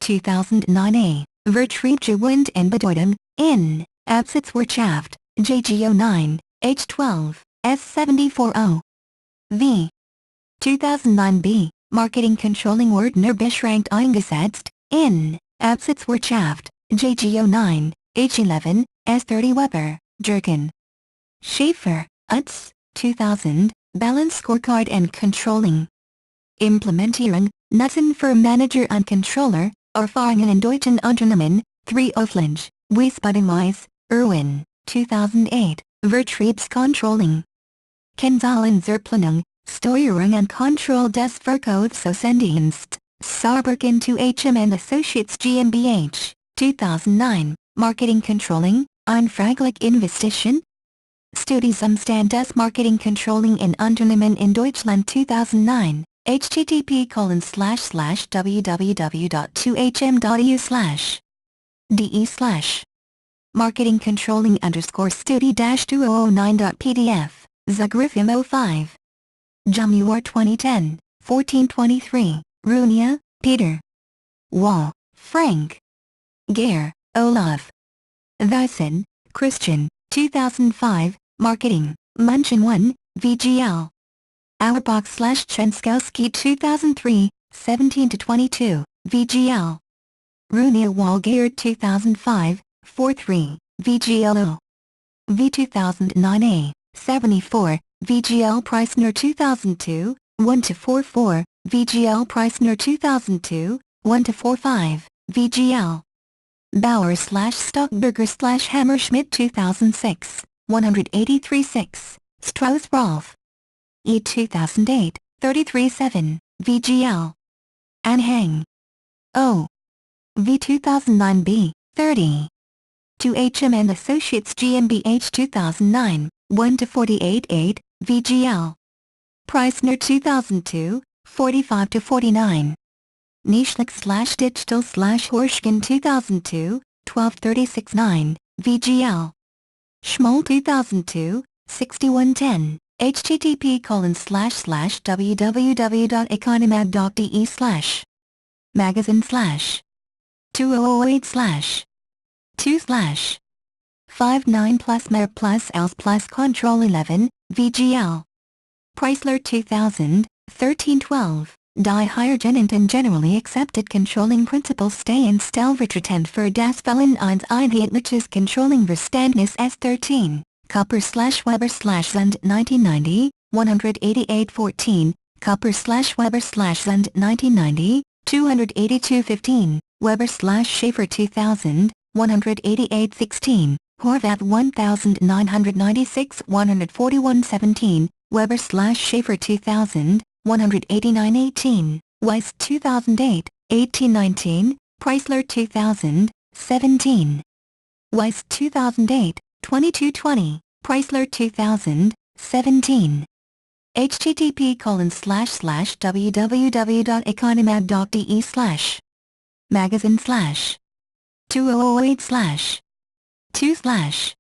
S1: 2009a, Vertriebsgewinn und Bedeutung, in, Absatzwirtschaft, JGO9, H12, S740. V. 2009b, Marketing Controlling Ordner beschränkt eingesetzt, in, Absatzwirtschaft, JGO9, H11, S30 Weber, Jürgen. Schaefer, Utz, 2000, Balance Scorecard and Controlling. Implementierung, Nutzen für Manager und Controller, Erfahrungen in deutschen Unternehmen, 3 Oflange, Wiesbaden-Weiss, Irwin, 2008, Vertriebscontrolling. Kennzahlen zur Planung, Steuerung und Kontrolle des Verkaufsaußendienst, Saarbrücken 2HM & Associates GmbH, 2009, Marketing Controlling, Einfraglich Investition. Studiesumstand des Marketing Controlling in Unternehmen in Deutschland 2009, http://www.2hm.eu/de/ Marketing Controlling _study-2009.pdf, Zugriffim 05. January 2010, 1423, Runia, Peter. Wall, Frank. Gehr, Olaf. Thyssen, Christian, 2005, Marketing, München 1, VGL. Auerbach/Chenskowski 2003, 17-22, VGL. Runia Wall-Geard 2005, 43, VGL. V 2009a, 74, VGL Preissner 2002, 1-44, VGL Preissner 2002, 1-45, VGL. Bauer/Stockberger/Hammerschmidt 2006, 183-6, Strauss Rolf. E 2008, 33-7, VGL. Anhang. O. V 2009b, 30. 2HM & Associates GmbH 2009, 1-48-8, VGL. Preissner 2002, 45-49. Nischlag/Digital/Horschken 2002, 12-36-9, VGL. Schmoll 2002, 6110. http://www.economag.de/ magazine/ 2008/2 59 plus mer plus else plus control 11 VGL Chrysler 2000 1312 Die Hiergenant and generally accepted controlling principles stay in Stellvertretend für das Fällen 1 controlling Verständnis S13 Cooper/Weber/Zund 1990 18814 Cooper/Weber/Zund 1990 28215 Weber/Schaefer 2000 18816 Horvath 1996 14117 Weber/Schaefer 2000 18918 Weiss 2008 1819 Chrysler 2000 17 Weiss 2008 2220 Chrysler 2000 17 http://www.economag.de/ magazine/ 2008/2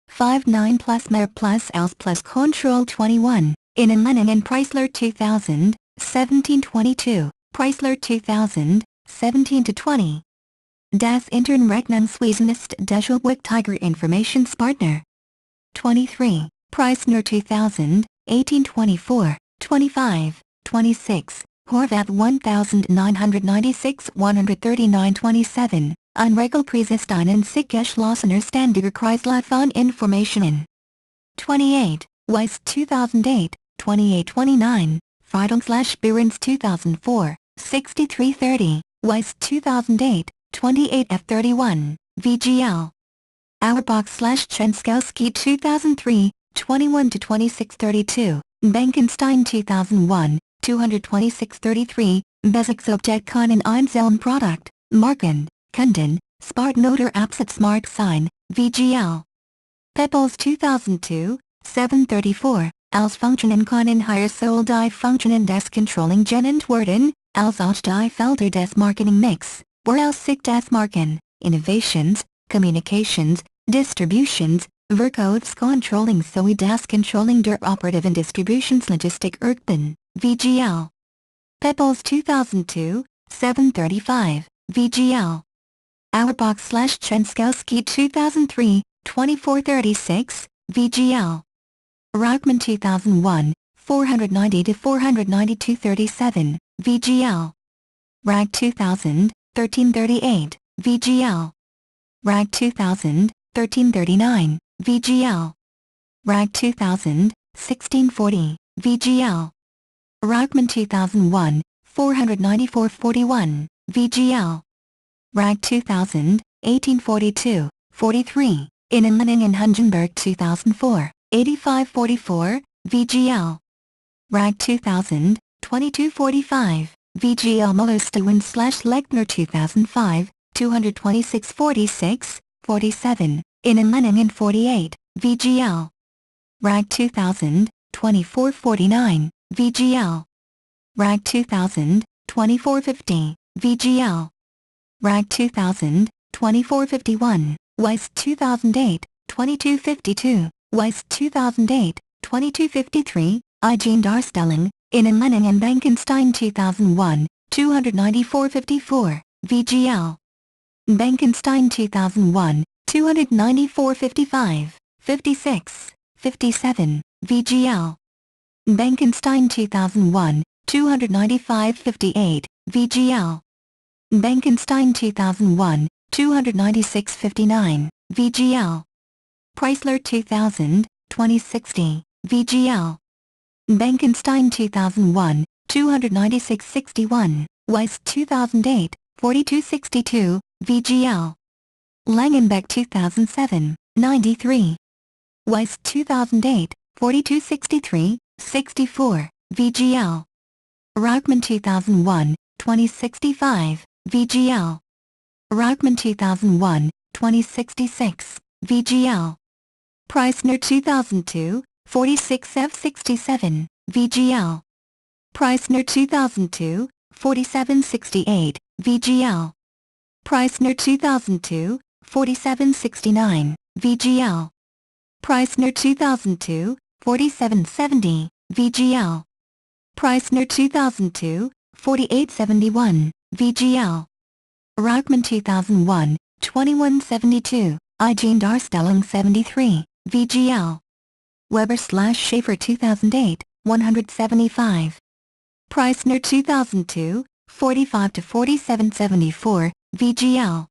S1: 59 plus mer plus else plus control 21 in Lenin and Chrysler 2000 1722 Chrysler 2000 17-20 Das Internrechnungswesen des Tiger Informationspartner 23 Preissner 2000 1824 25 26 Horvath 1996 139 27 Unregelpreisesteinen sich geschlossener Standard Chrysler von Informationen 28 Weiss 2008 2829 Friedel/Behrens 2004 6330 Weiss 2008 28 F31 VGL Auerbach/Chenskowski 2003 21-2632 Benkenstein 2001 226-33 Bezugsobjektkeinen Einzelnprodukt Marken Kunden Spartan oder Absatzmarktsign VGL Peppels 2002 734 als Funktionen können hier soll die Funktionen des Controlling genannt werden, als auch die Felder des Marketingmix, woraus sich das Marken, Innovations, Communications, Distributions, Verkaufscontrolling sowie das Controlling der operativen Distributionslogistik ergeben, VGL. Peppels 2002 735 VGL Auerbach/Chenskowski 2003 2436 VGL Rauchman 2001 490-492-37 VGL Rag 2000 1338 VGL Rag 2000 1339 VGL Rag 2000 1640 VGL Rauchman 2001 494-41 VGL Rag 2000 1842 43 Innenlening in Hungenberg 2004 8544 VGL Rag 2000 2245 VGL Muller-Stewin/Lechner 2005 226-46 47 Innenlening in 48 VGL Rag 2000 2449 VGL Rag 2000 2450 VGL Rag 2000 2451 Weiss 2008 2252 Weiss 2008 2253 Eugene Darstelling Innenlening and Benkenstein 2001 294-54 VGL Benkenstein 2001 294-55 56 57 VGL Benkenstein 2001 295-58 VGL Benkenstein 2001 296-59 VGL Chrysler 2000 2060 VGL Benkenstein 2001 296-61 Weiss 2008 42-62 VGL Langenbeck 2007 93 Weiss 2008 42-63 64 VGL Rauchman 2001 2065 VGL Rauchman 2001 2066 VGL Preissner 2002 46F67 VGL Preissner 2002 4768 VGL Preissner 2002 4769 VGL Preissner 2002 4770, VGL. Preissner 2002, 4871, VGL. Reichman 2001, 2172, Eugene Darstellung 73, VGL. Weber/Schaefer 2008, 175. Preissner 2002, 45 to 4774, VGL.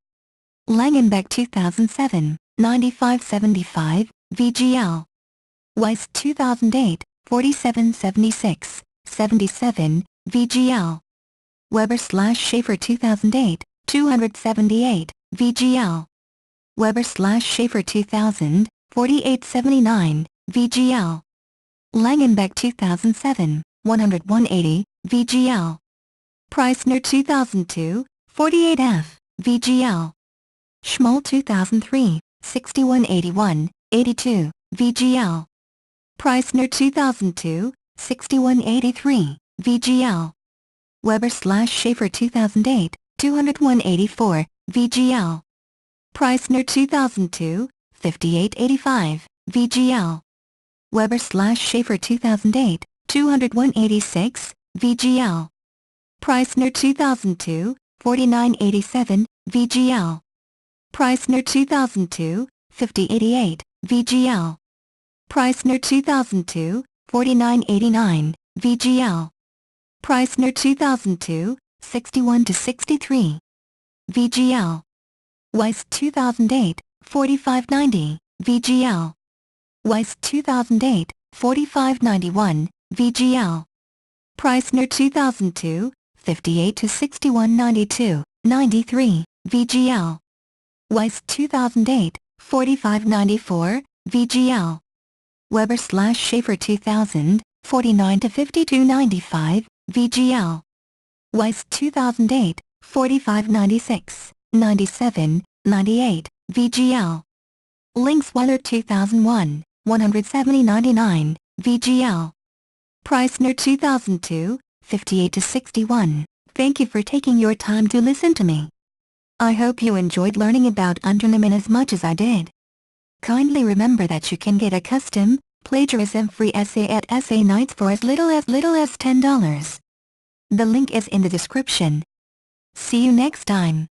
S1: Langenbeck 2007, 9575, VGL. Weiss 2008, 4776, 77, VGL. Weber/Schaefer 2008, 278, VGL. Weber/Schaefer 2000, 4879, VGL. Langenbeck 2007, 180, VGL. Preissner 2002, 48F, VGL. Schmoll 2003, 6181, 82, VGL. Preissner 2002, 6183, VGL. Weber/Schaefer 2008, 20184, VGL. Preissner 2002, 5885, VGL. Weber/Schaefer 2008, 20186, VGL. Preissner 2002, 4987, VGL. Preissner 2002, 5088, VGL. Preissner 2002, 4989, VGL. Preissner 2002, 61 to 63, VGL. Weiss 2008, 4590, VGL. Weiss 2008, 4591, VGL. Preissner 2002, 58 to 6192, 93, VGL. Weiss 2008, 4594, VGL. Weber/Schaefer 2000, 49 to 5295, VGL. Weiss 2008, 4596, 97, 98, VGL. Linksweiler 2001, 170.99, VGL. Preissner 2002, 58 to 61. Thank you for taking your time to listen to me. I hope you enjoyed learning about Unternehmen as much as I did. Kindly remember that you can get a custom, plagiarism-free essay at A9AYTZ for as little as $10. The link is in the description. See you next time.